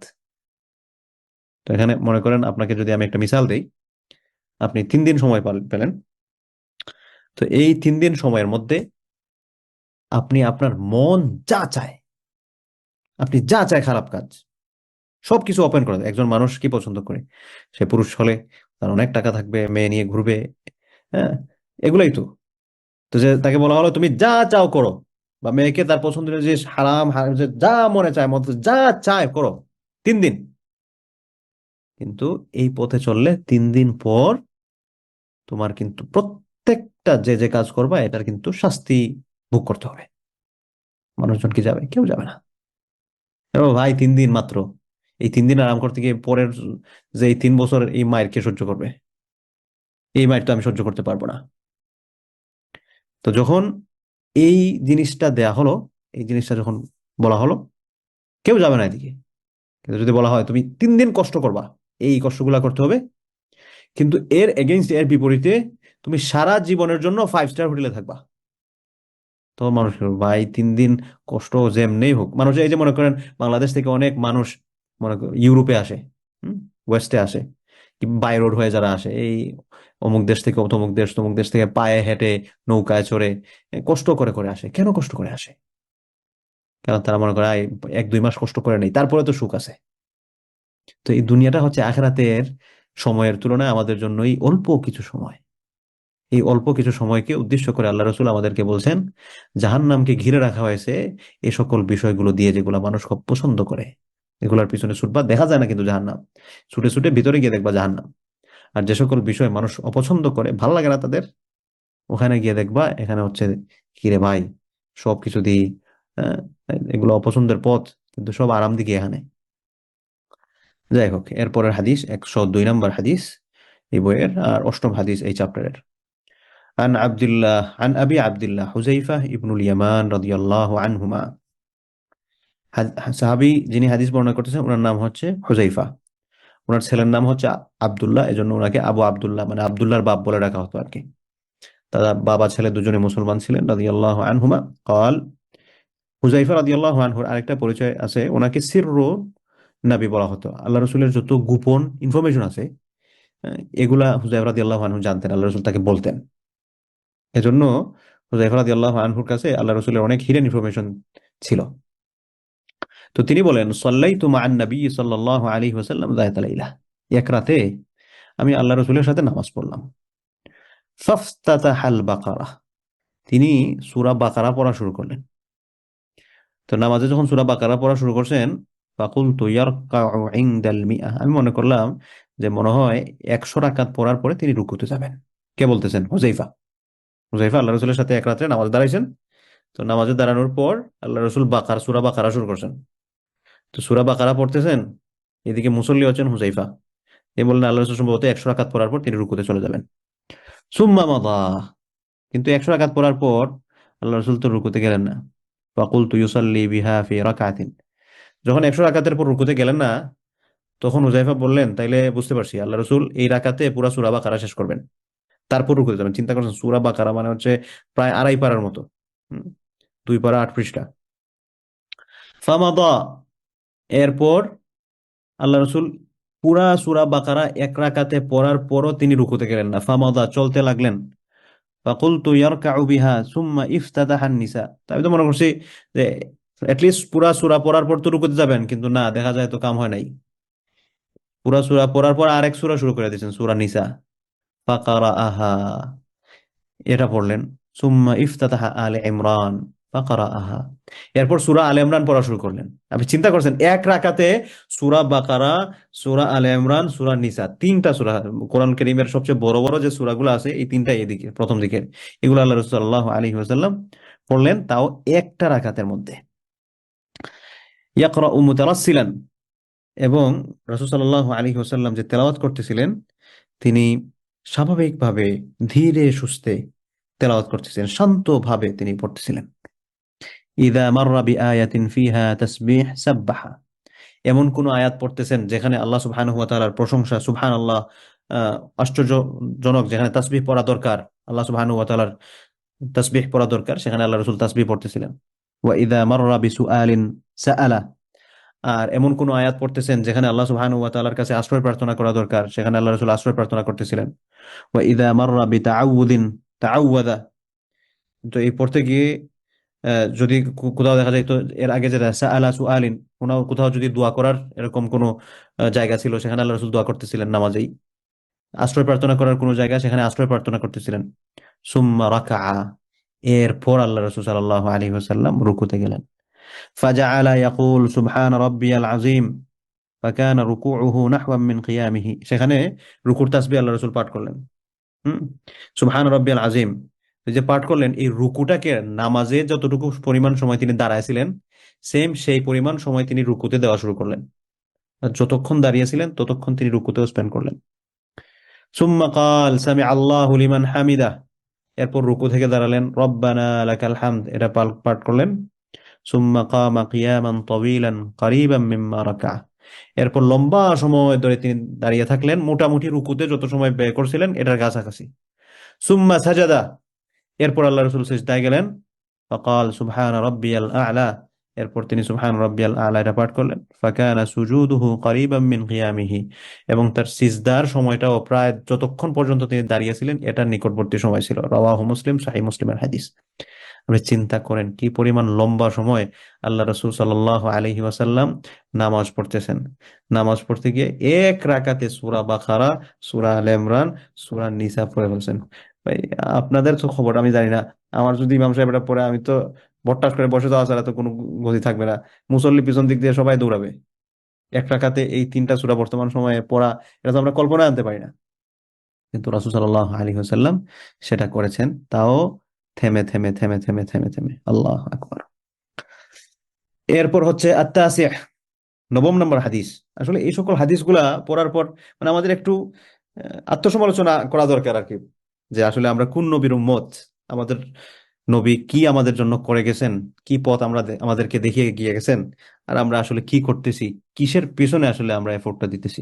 তো এখানে মনে করেন আপনাকে যদি আমি একটা মিসাল দেই, আপনি 3 দিন সময় পেলেন। তো এই 3 দিন সময়ের মধ্যে আপনি আপনার মন যা চায়, আপনি যা চায় খারাপ কাজ সবকিছু ওপেন করে দেয়। একজন মানুষ কি পছন্দ করে? সে পুরুষ হলে তার অনেক টাকা থাকবে, মেয়ে নিয়ে ঘুরবে, হ্যাঁ, এগুলাই তো। তো যে তাকে বলা হলো তুমি যা চাও করো, বা মেয়েকে তার পছন্দের যে হারাম হারাম যে যা মনে চায় মত যা চায় করো 3 দিন। কিন্তু এই পথে চললে 3 দিন পর তোমার কিন্তু প্রত্যেকটা যে যে কাজ করবা এটার কিন্তু শাস্তি ভোগ করতে হবে। মানুষজন কি যাবে? কেউ যাবে না। ও ভাই 3 দিন মাত্র, এই 3 দিন আরাম করতে গিয়ে পরের যে এই 3 বছর এই মায়ের কে সহ্য করবে? এই মায়ের তো আমি সহ্য করতে পারবো না। তো যখন এই জিনিসটা দেয়া হলো, এই জিনিসটা যখন বলা হলো, কেউ যাবে না এদিকে। কিন্তু যদি বলা হয় তুমি 3 দিন কষ্ট করবা, এই কষ্টগুলা করতে হবে, কিন্তু এর এগেইনস্ট, এর বিপরীতে তুমি সারা জীবনের জন্য 5 স্টার হোটেলে থাকবা, তো মানুষ কি বলবে? ভাই 3 দিন কষ্ট যেমনি হোক। মানুষ এই যে মনে করেন বাংলাদেশ থেকে অনেক মানুষ মনে করেন ইউরোপে আসে, ওয়েস্টে আসে, কি বাই রোড হয়ে যারা আসে, এই অমুক দেশ থেকে তমুক দেশ, তমুক দেশ থেকে পায়ে হেঁটে, নৌকায় চড়ে, কষ্ট করে করে আসে। কেন কষ্ট করে আসে? কারণ তারা মনে করে 1-2 মাস কষ্ট করে নেই, তারপরে তো সুখ আছে। তো এই দুনিয়াটা হচ্ছে আখিরাতের সময়ের তুলনায় আমাদের জন্য এই অল্প কিছু সময়। এই অল্প কিছু সময়কে উদ্দেশ্য করে আল্লাহ রসুল আমাদেরকে বলছেন জাহান্নামকে ঘিরে রাখা হয়েছে এই সকল বিষয়গুলো দিয়ে, যেগুলো মানুষ খুব পছন্দ করে। এগুলোর পিছনে ছুটবা, দেখা যায় না কিন্তু জাহান্নাম, ছুটে ছুটে ভিতরে গিয়ে দেখবা জাহান্নাম। আর যে সকল বিষয় মানুষ অপছন্দ করে, ভাল লাগে না তাদের, ওখানে গিয়ে দেখবা এখানে হচ্ছে কিরে ভাই, সবকিছু দিয়ে, হ্যাঁ, এগুলো অপছন্দের পথ, কিন্তু সব আরাম দিকে এখানে। যাই হোক, এরপরের হাদিস 102 নম্বর হাদিস এই বইয়ের, আর 8ম হাদিস এই চ্যাপ্টারের। عن أبي عبد الله حذيفة ابن اليمان رضي الله عنهما। সাহাবী যিনি হাদিস বর্ণনা করতেছেন ওনার নাম হচ্ছে হুযাইফা, ওনার ছেলের নাম হচ্ছে আব্দুল্লাহ, এজন্য ওনাকে আবু আব্দুল্লাহ মানে আব্দুল্লাহর বাপ বলে ডাকা হতো আর কি। তারা বাবা ছেলে দুজনে মুসলমান ছিলেন রাদিয়াল্লাহু আনহুমা। قال হুযাইফা রাদিয়াল্লাহু আনহুর আরেকটা পরিচয় আছে, ওনাকে সিররু নবী বলা হতো। আল্লাহ রাসূলের যত গোপন ইনফরমেশন আছে, এগুলা হুযাইফা রাদিয়াল্লাহু আনহু জানতেন, আল্লাহ রাসূল তাকে বলতেন। এজন্য হুযায়ফা রাদিয়াল্লাহু আনহুর কাছে আল্লাহ রাসূলের অনেক হিডেন ইনফরমেশন ছিল। তো তিনি বলেন সাল্লাইতু মা'আন নবী সাল্লাল্লাহু আলাইহি ওয়াসাল্লাম যাতা লাইলা, এক রাতে আমি আল্লাহ রাসূলের সাথে নামাজ পড়লাম। ফাফতাতাহাল বাকারা, তিনি সূরা বাকারা পড়া শুরু করলেন। তো নামাজে যখন সূরা বাকারা পড়া শুরু করছেন, ফাকুলতু ইয়ারকাউ ইনদাল মিআহ, আমি মনে করলাম যে মনে হয় 100 রাকাত পড়ার পরে তিনি রুকুতে যাবেন। কে বলতেছেন? হুযায়ফা। হুযায়ফা আল্লাহ রাসূলের সাথে এক রাতে নামাজ দাঁড়াইছেন। তো নামাজে দাঁড়ানোর পর আল্লাহ রসুল সূরা বাকারা শুরু করছেন। তো সূরা বাকারা পড়তেছেন, এদিকে মুসল্লি হচ্ছেন হুযায়ফা। এই বললেন আল্লাহ রসুল সম্ভবত 100 রাকাত পড়ার পর তিনি রুকুতে চলে যাবেন। সুম্মা মাদা, কিন্তু 100 রাকাত পড়ার পর আল্লাহ রসুল তো রুকুতে গেলেন না। ফাকুলতু ইউসাল্লি বিহা ফি রাকাতিন, যখন 100 রাকাতের পর রুকুতে গেলেন না, তখন হুযায়ফা বললেন তাইলে বুঝতে পারছি আল্লাহ রসুল এই রাকাতে পুরা সূরা বাকারা শেষ করবেন, তারপর রুকুতে যাবেন। চিন্তা করছেন, সূরা বাকারা মানে হচ্ছে প্রায় 2.5 পারার মতো, 2 পারা 8 পৃষ্ঠা। ফামাদা, এরপর আল্লাহ রসুল পুরা সূরা বাকারা এক রাকাতে পড়ার পরও তিনি রুকুতে গেলেন না। ফামাদা, চলতে লাগলেন। ফাকুলতু ইয়ারকাউ বিহা সুম্মা ইফতাতাহান নিসা, আমি তো মনে করছি যে অ্যাটলিস্ট পুরা সূরা পড়ার পর তো রুকুতে যাবেন, কিন্তু না, দেখা যায় তো কাম হয় নাই। পুরা সূরা পড়ার পর আরেক সূরা শুরু করে দিয়েছেন, সূরা নিসা। ফাকারাআহা, এটা পড়লেন। সুম্মা ইফতাতাহা আলে ইমরান ফাকারাআহা। এরপর সূরা আলে ইমরান পড়া শুরু করলেন। আপনি চিন্তা করছেন এক রাকাতে সূরা বাকারা, সূরা আলে ইমরান, সূরা নিসা, তিনটা সূরা। কোরআন কারীমের সবচেয়ে বড় বড় যে সূরাগুলো আছে এই তিনটা এদিকে প্রথম দিকের, এগুলো আল্লাহ রাসূল সাল্লাল্লাহু আলাইহি ওয়াসাল্লাম পড়লেন, তাও একটা রাকাতের মধ্যে। ইয়াকরাউ মুতারাসসিলান, এবং রাসূল সাল্লাল্লাহু আলাইহি ওয়াসাল্লাম যে তেলাওয়াত করতেছিলেন তিনি স্বাভাবিকভাবে ধীরে সুস্থে তেলাওয়াত করতেছিলেন, শান্তভাবে তিনি পড়তেছিলেন। ইযা মাররা বিআয়াতিন ফিহা তাসবিহ সাব্বাহা, এমন কোন আয়াত পড়তেছেন যেখানে আল্লাহ সুবহানাহু ওয়া তাআলার প্রশংসা, সুবহানাল্লাহ, আশ্চর্যজনক, যেখানে তাসবিহ পড়া দরকার, আল্লাহ সুবহানাহু ওয়া তাআলার তাসবিহ পড়া দরকার, সেখানে আল্লাহ রাসূল তাসবিহ পড়তেছিলেন। ওয়া ইযা মাররা বিসুআলিন সাআলা, আর এমন কোন আয়াত পড়তেছেন যেখানে আল্লাহ সুবহানাহু ওয়া তাআলার কাছে আশ্রয় প্রার্থনা করা দরকার, সেখানে আল্লাহ রাসূল আশ্রয় প্রার্থনা করতেছিলেন। ওয়া ইযা মাররা বিতাআউযিন তাআওয়াদা, তো এই পড়তে গিয়ে যদি কোথাও দেখা যায় তো এর আগে যেটা সাআলা সুআলিন, কোথাও যদি দোয়া করার এরকম কোনো জায়গা ছিল, সেখানে আল্লাহ রাসূল দোয়া করতেছিলেন নামাজেই। আশ্রয় প্রার্থনা করার কোনো জায়গা, সেখানে আশ্রয় প্রার্থনা করতেছিলেন। সুম্মা রাকাআ, এরপর আল্লাহ রাসূল সাল্লাল্লাহু আলাইহি ওয়াসাল্লাম রুকুতে গেলেন। ফাজাআলা ইয়াকুল সুবহানা রাব্বিয়াল আযীম ফাকানা রুকুউহু নাহওয়াম মিন কিয়ামিহি, সেখানে রুকুর তাসবিহ আল্লাহ রাসূল পাঠ করলেন। সুবহান রাব্বিয়াল আযীম, এই যে পাঠ করলেন, এই রুকুটাকে নামাজে যতটুকু পরিমাণ সময় তিনি দাঁড়াইছিলেন সেম সেই পরিমাণ সময় তিনি রুকুতে দেওয়া শুরু করলেন। আর যতক্ষণ দাঁড়িয়েছিলেন ততক্ষণ তিনি রুকুতেও স্পেন্ড করলেন। সুম্মা ক্বাল সামিআ আল্লাহু লিমান হামিদাহ, এরপর রুকু থেকে দাঁড়ালেন, রব্বানা লাকাল হামদ, এটা পাঠ করলেন। সুম্মা কামা কিয়ামান তাওয়ীলান করিবাম মিম্মা রাকা, এরপর লম্বা সময় ধরে তিনি দাঁড়িয়ে থাকলেন, মোটামুটি রুকুতে যত সময় ব্যয় করছিলেন এটার কাছাকাছি। সুম্মা সাজাদা, এরপর আল্লাহ রাসূল সিজদায় গেলেন। ফাকাল সুবহানা রাব্বিয়াল আ'লা, এরপর তিনি সুবহান রাব্বিয়াল আ'লা এটা পাঠ করলেন। ফাকানা সুজুদুহু করিবাম মিন কিয়ামিহি, এবং তার সিজদার সময়টাও প্রায় যতক্ষণ পর্যন্ত তিনি দাঁড়িয়েছিলেন এটার নিকটবর্তী সময় ছিল। রাওয়াহু মুসলিম, সহিহ মুসলিমের হাদিস। আপনি চিন্তা করেন কি পরিমাণ লম্বা সময় আল্লাহ রাসূল সাল্লাল্লাহু আলাইহি ওয়াসাল্লাম নামাজ পড়তেছেন। নামাজ পড়তে গিয়ে এক রাকাতে সূরা বাকারা, সূরা আলে ইমরান, সূরা নিসা পড়ে ফেলছেন। ভাই, আপনাদের তো খবর আমি জানি না, আমার যদি ইমাম সাহেব এটা পড়ে আমি তো বট্টাস করে বসে যাওয়া ছাড়া তো কোনো গতি থাকবে না। মুসল্লি পিছন দিক দিয়ে সবাই দৌড়াবে। এক রাকাতে এই তিনটা সূরা বর্তমান সময়ে পড়া, এটা তো আমরা কল্পনায় আনতে পারি না। কিন্তু রাসূল সাল্লাল্লাহু আলাইহি ওয়াসাল্লাম সেটা করেছেন, তাও থেমে থেমে থেমে থেমে থেমে থেমে। আল্লাহু আকবার। এরপর হচ্ছে আত-তাসিহ, নবম নম্বর হাদিস। আসলে এই সকল হাদিসগুলা পড়ার পর মানে আমাদের একটু আত্মসমালোচনা করা দরকার আর কি, যে আসলে আমরা কোন নবীর উম্মত, আমাদের নবী কি আমাদের জন্য করে গেছেন, কি পথ আমাদেরকে দেখিয়ে গিয়ে গেছেন, আর আমরা আসলে কি করতেছি, কিসের পেছনে আসলে আমরা এফোর্টটা দিতেছি।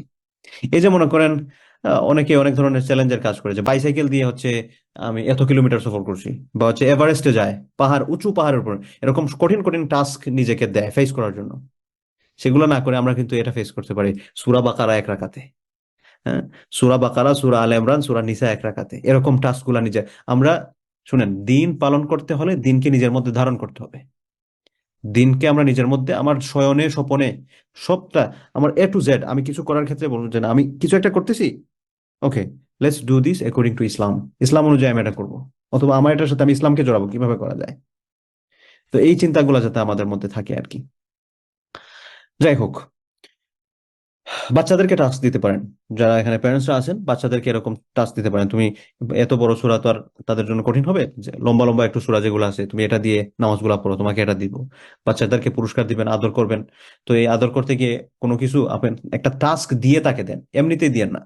এই যে মনে করেন অনেকে অনেক ধরনের চ্যালেঞ্জের কাজ করে, যে বাইসাইকেল দিয়ে হচ্ছে আমি এত কিলোমিটার সফর করছি, বা হচ্ছে এভারেস্টে যায়, উঁচু পাহাড়ের উপর, এরকম কঠিন কঠিন টাস্ক নিজেকে দেয় ফেস করার জন্য। সেগুলো না করে আমরা কিন্তু এটা ফেস করতে পারি সূরা বাকারা এক রাকাতে, হ্যাঁ, সূরা বাকারা, সূরা আলে ইমরান, সূরা নিসা এক রাকাতে, এরকম টাস্ক গুলা নিজে আমরা, শুনেন, দিন পালন করতে হলে দিনকে নিজের মধ্যে ধারণ করতে হবে। দিনকে আমরা নিজের মধ্যে, আমার শয়নে স্বপনে সবটা, আমার এ টু জেড, আমি কিছু করার ক্ষেত্রে বলবো যে না, আমি কিছু একটা করতেছি, okay, let's do this according to Islam, Islam অনুযায়ী আমি এটা করবো, অথবা আমার এটার সাথে আমি ইসলামকে জড়াবো, কিভাবে করা যায়। তো এই চিন্তাগুলো যাতে আমাদের মধ্যে থাকে আর কি। যাই হোক, বাচ্চাদেরকে টাস্ক দিতে পারেন, যারা এখানে প্যারেন্টসরা আছেন বাচ্চাদেরকে এরকম টাস্ক দিতে পারেন। তুমি এত বড় সূরা তো আর তাদের জন্য কঠিন হবে, যে লম্বা লম্বা একটু সূরা যেগুলো আছে তুমি এটা দিয়ে নামাজগুলো পড়ো, তোমাকে এটা দিব। বাচ্চাদেরকে পুরস্কার দিবেন, আদর করবেন। তো এই আদর করতে গিয়ে কোনো কিছু আপনি একটা টাস্ক দিয়ে তাকে দেন, এমনিতেই দিয়েন না।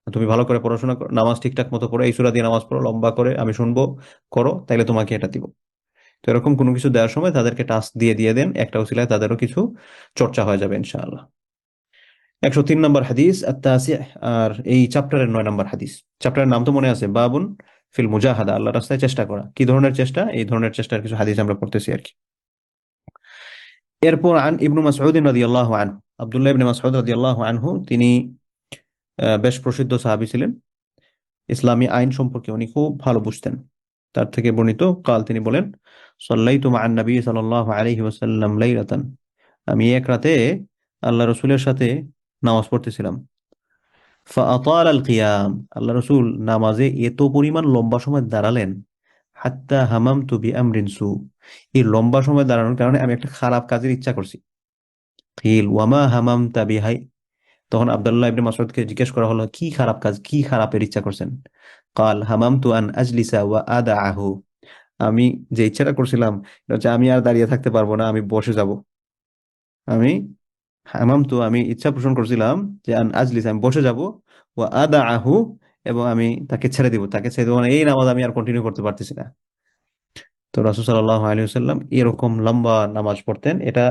তুমি ভালো করে পড়াশোনা করো, নামাজ ঠিকঠাক মতো পড়ো, এই সূরা দিয়ে নামাজ পড়ো লম্বা করে, আমি শুনবো, করো, তাইলে তোমাকে এটা দিব। তো এরকম কোনো কিছু দেওয়ার সময় তাদেরকে টাস্ক দিয়ে দিয়ে দেন, একটা উসিলায় তাদেরও কিছু চর্চা হয়ে যাবে ইনশাআল্লাহ। 103 নম্বর হাদিস আত-তাসি', আর এই চ্যাপ্টারের 9 নম্বর হাদিস। চ্যাপ্টারের নাম তো মনে আছে, বাবুন ফিল মুজাহাদা, আল্লাহর রাস্তায় চেষ্টা করা। কি ধরনের চেষ্টা? এই ধরনের চেষ্টার কিছু হাদিস আমরা পড়তেছি আর কি। এরপর আন ইবনু মাসউদ রাদিয়াল্লাহু আনহু, আব্দুল্লাহ ইবনে মাসউদ রাদিয়াল্লাহু আনহু, তিনি বেশ প্রসিদ্ধ সাহাবী ছিলেন। ইসলামী আইন সম্পর্কে উনি খুব ভালো বুঝতেন। তার থেকে বর্ণিত, কাল, তিনি বলেন, সাল্লাইতু মা'আন নবী সাল্লাল্লাহু আলাইহি ওয়াসাল্লাম লাইলাতান, আমি এক রাতে আল্লাহ রাসূলের সাথে নামাজ পড়তেছিলাম। ফাআতাল আল কিয়াম, আল্লাহ রাসূল নামাজে এত পরিমাণ লম্বা সময় দাঁড়ালেন, হাত্তা হামামতু বিআমরিন সু। এই লম্বা সময় দাঁড়ানোর কারণে আমি একটা খারাপ কাজের ইচ্ছা করছি। কিল ওয়ামা হামামতা বিহাই। তখন আব্দুল্লাহ ইবনে মাসউদকে জিজ্ঞেস করা হলো, কি খারাপ কাজ, কি খারাপের ইচ্ছা করছেন? কাল হামামতু আন আজলিসা ওয়া আদাআহু। আমি যে ইচ্ছাটা করছিলাম এটা হচ্ছে আমি আর দাঁড়িয়ে থাকতে পারবো না, আমি বসে যাব। আমি আমি ইচ্ছা পোষণ করছিলাম যে আন আজলিস, আমি বসে যাব, ওয়া আদাআহু, এবং আমি তাকে ছেড়ে দিব, তাকে ছেড়ে দেবো, মানে এই নামাজ আমি আর কন্টিনিউ করতে পারতেছি না। তো রাসূল সাল্লাল্লাহু আলাইহি ওয়াসাল্লাম এরকম লম্বা নামাজ পড়তেন। এটা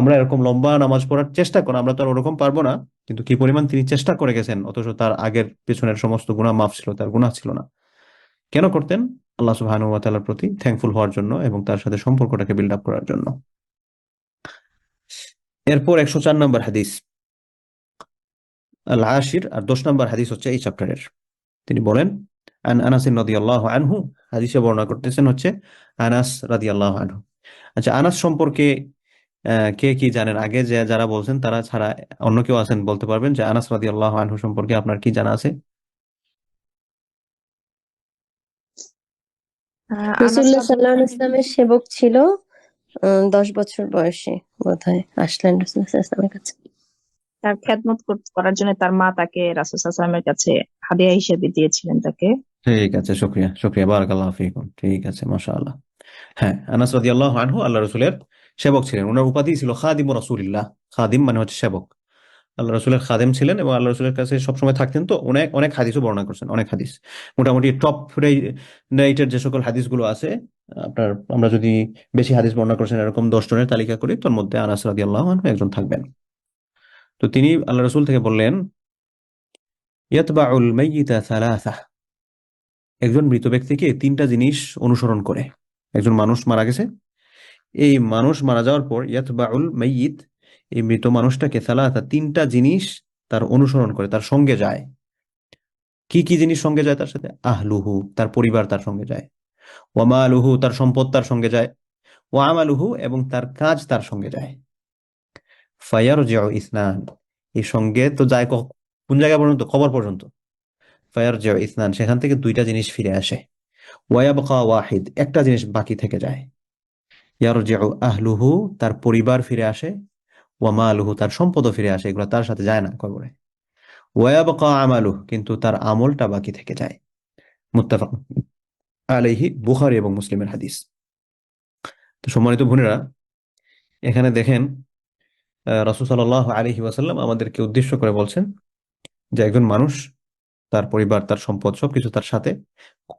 আমরা এরকম লম্বা নামাজ পড়ার চেষ্টা করি, আমরা তো আর ওরকম পারবো না, কিন্তু কি পরিমাণ তিনি চেষ্টা করে গেছেন, অথচ তার আগের পেছনের সমস্ত গুনাহ মাফ ছিল, তার গুনাহ ছিল না। কেন করতেন? আল্লাহ সুবহানাহু ওয়া তাআলার প্রতি থ্যাঙ্কফুল হওয়ার জন্য এবং তার সাথে সম্পর্কটাকে বিল্ড আপ করার জন্য। এরপর 104 নম্বর হাদিস, আল আশির, আর 10 নম্বর হাদিস হচ্ছে এই চ্যাপ্টারের। তিনি বলেন, আন আনাস রাদিয়াল্লাহু আনহু, হাদিসে বর্ণনা করতেছেন হচ্ছে আনাস রাদিয়াল্লাহু আনহু। আচ্ছা, আনাস সম্পর্কে কে কি জানেন? আগে যে যারা বলছেন তারা ছাড়া অন্য কেউ আছেন, বলতে পারবেন যে আনাস রাদিয়াল্লাহু আনহু সম্পর্কে আপনার কি জানা আছে? আনাস রাসূলুল্লাহ রাদিয়াল্লাহু সাল্লাল্লাহু আলাইহি ওয়াসাল্লামের সেবক ছিল। 10 বছর বয়সে বোধহয় আসলেন রাসূলুল্লাহ সাল্লাল্লাহু আলাইহি ওয়াসাল্লামের কাছে। তার খেদমত করার জন্য তার মা তাকে রাসূল সাল্লাল্লাহু আলাইহি ওয়াসাল্লামের কাছে হাদিয়া হিসেবে দিয়েছিলেন তাকে। ঠিক আছে, শুকরিয়া শুকরিয়া, বারাকাল্লাহু ফিকুম। ঠিক আছে, মাশাআল্লাহ। হ্যাঁ, আনাস রাদিয়াল্লাহু আনহু আল্লাহ রাসূলের সেবক ছিলেন। ওনার উপাধি ছিল খাদিমুর রাসূলিল্লাহ। খাদিম মানে হচ্ছে সেবক। আল্লাহ রসুলের খাদেম ছিলেন এবং আল্লাহ রসুলের কাছে সবসময় থাকতেন। তো অনেক অনেক হাদিসও বর্ণনা করছেন, অনেক হাদিস। মোটামুটি টপ রেটেড যে সকল হাদিসগুলো আছে, আপনার আমরা যদি বেশি হাদিস বর্ণনা করছেন এরকম 10 জনের তালিকা করি, তোর মধ্যে আনাস রাদিয়াল্লাহু আনহু একজন থাকবেন। তো তিনি আল্লাহ রসুল থেকে বললেন, ইয়াতবাউল মাইয়িতা সালাসা। একজন মৃত ব্যক্তিকে 3টা জিনিস অনুসরণ করে। একজন মানুষ মারা গেছে, এই মানুষ মারা যাওয়ার পর ইয়াতবাউল মাইয়িত, এই মৃত মানুষটাকে সালাসা, 3টা জিনিস তার অনুসরণ করে, তার সঙ্গে যায়। কি কি জিনিস সঙ্গে যায় তার সাথে? আহলুহু, তার পরিবার তার সঙ্গে যায়। ওয়ামালুহু, তার সম্পদ তার সঙ্গে যায়। ওয়ামালুহু, এবং তার কাজ তার সঙ্গে যায়। ফায়ারজিউ ইসনান, এই সঙ্গে তো যায় কোন জায়গা পর্যন্ত? কবর পর্যন্ত। ফায়ারজিউ ইসনান, সেখান থেকে 2টা জিনিস ফিরে আসে। ওয়ায়াবকা ওয়াহিদ, একটা জিনিস বাকি থেকে যায়। ইয়ারজিউ আহলুহু, তার পরিবার ফিরে আসে। ওয়ামালুহু, তার সম্পদও ফিরে আসে, এগুলো তার সাথে যায় না কবরে। ওয়ায়াবকা আমালুহু, কিন্তু তার আমলটা বাকি থেকে যায়। মুত্তাফাক আলাইহি, বুখারী এবং মুসলিমের হাদিস। তো সম্মানিত বোনেরা, এখানে দেখেন রাসূল সাল্লাল্লাহু আলাইহি ওয়াসাল্লাম আমাদেরকে উদ্দেশ্য করে বলছেন যে একজন মানুষ, তার পরিবার, তার সম্পদ সবকিছু তার সাথে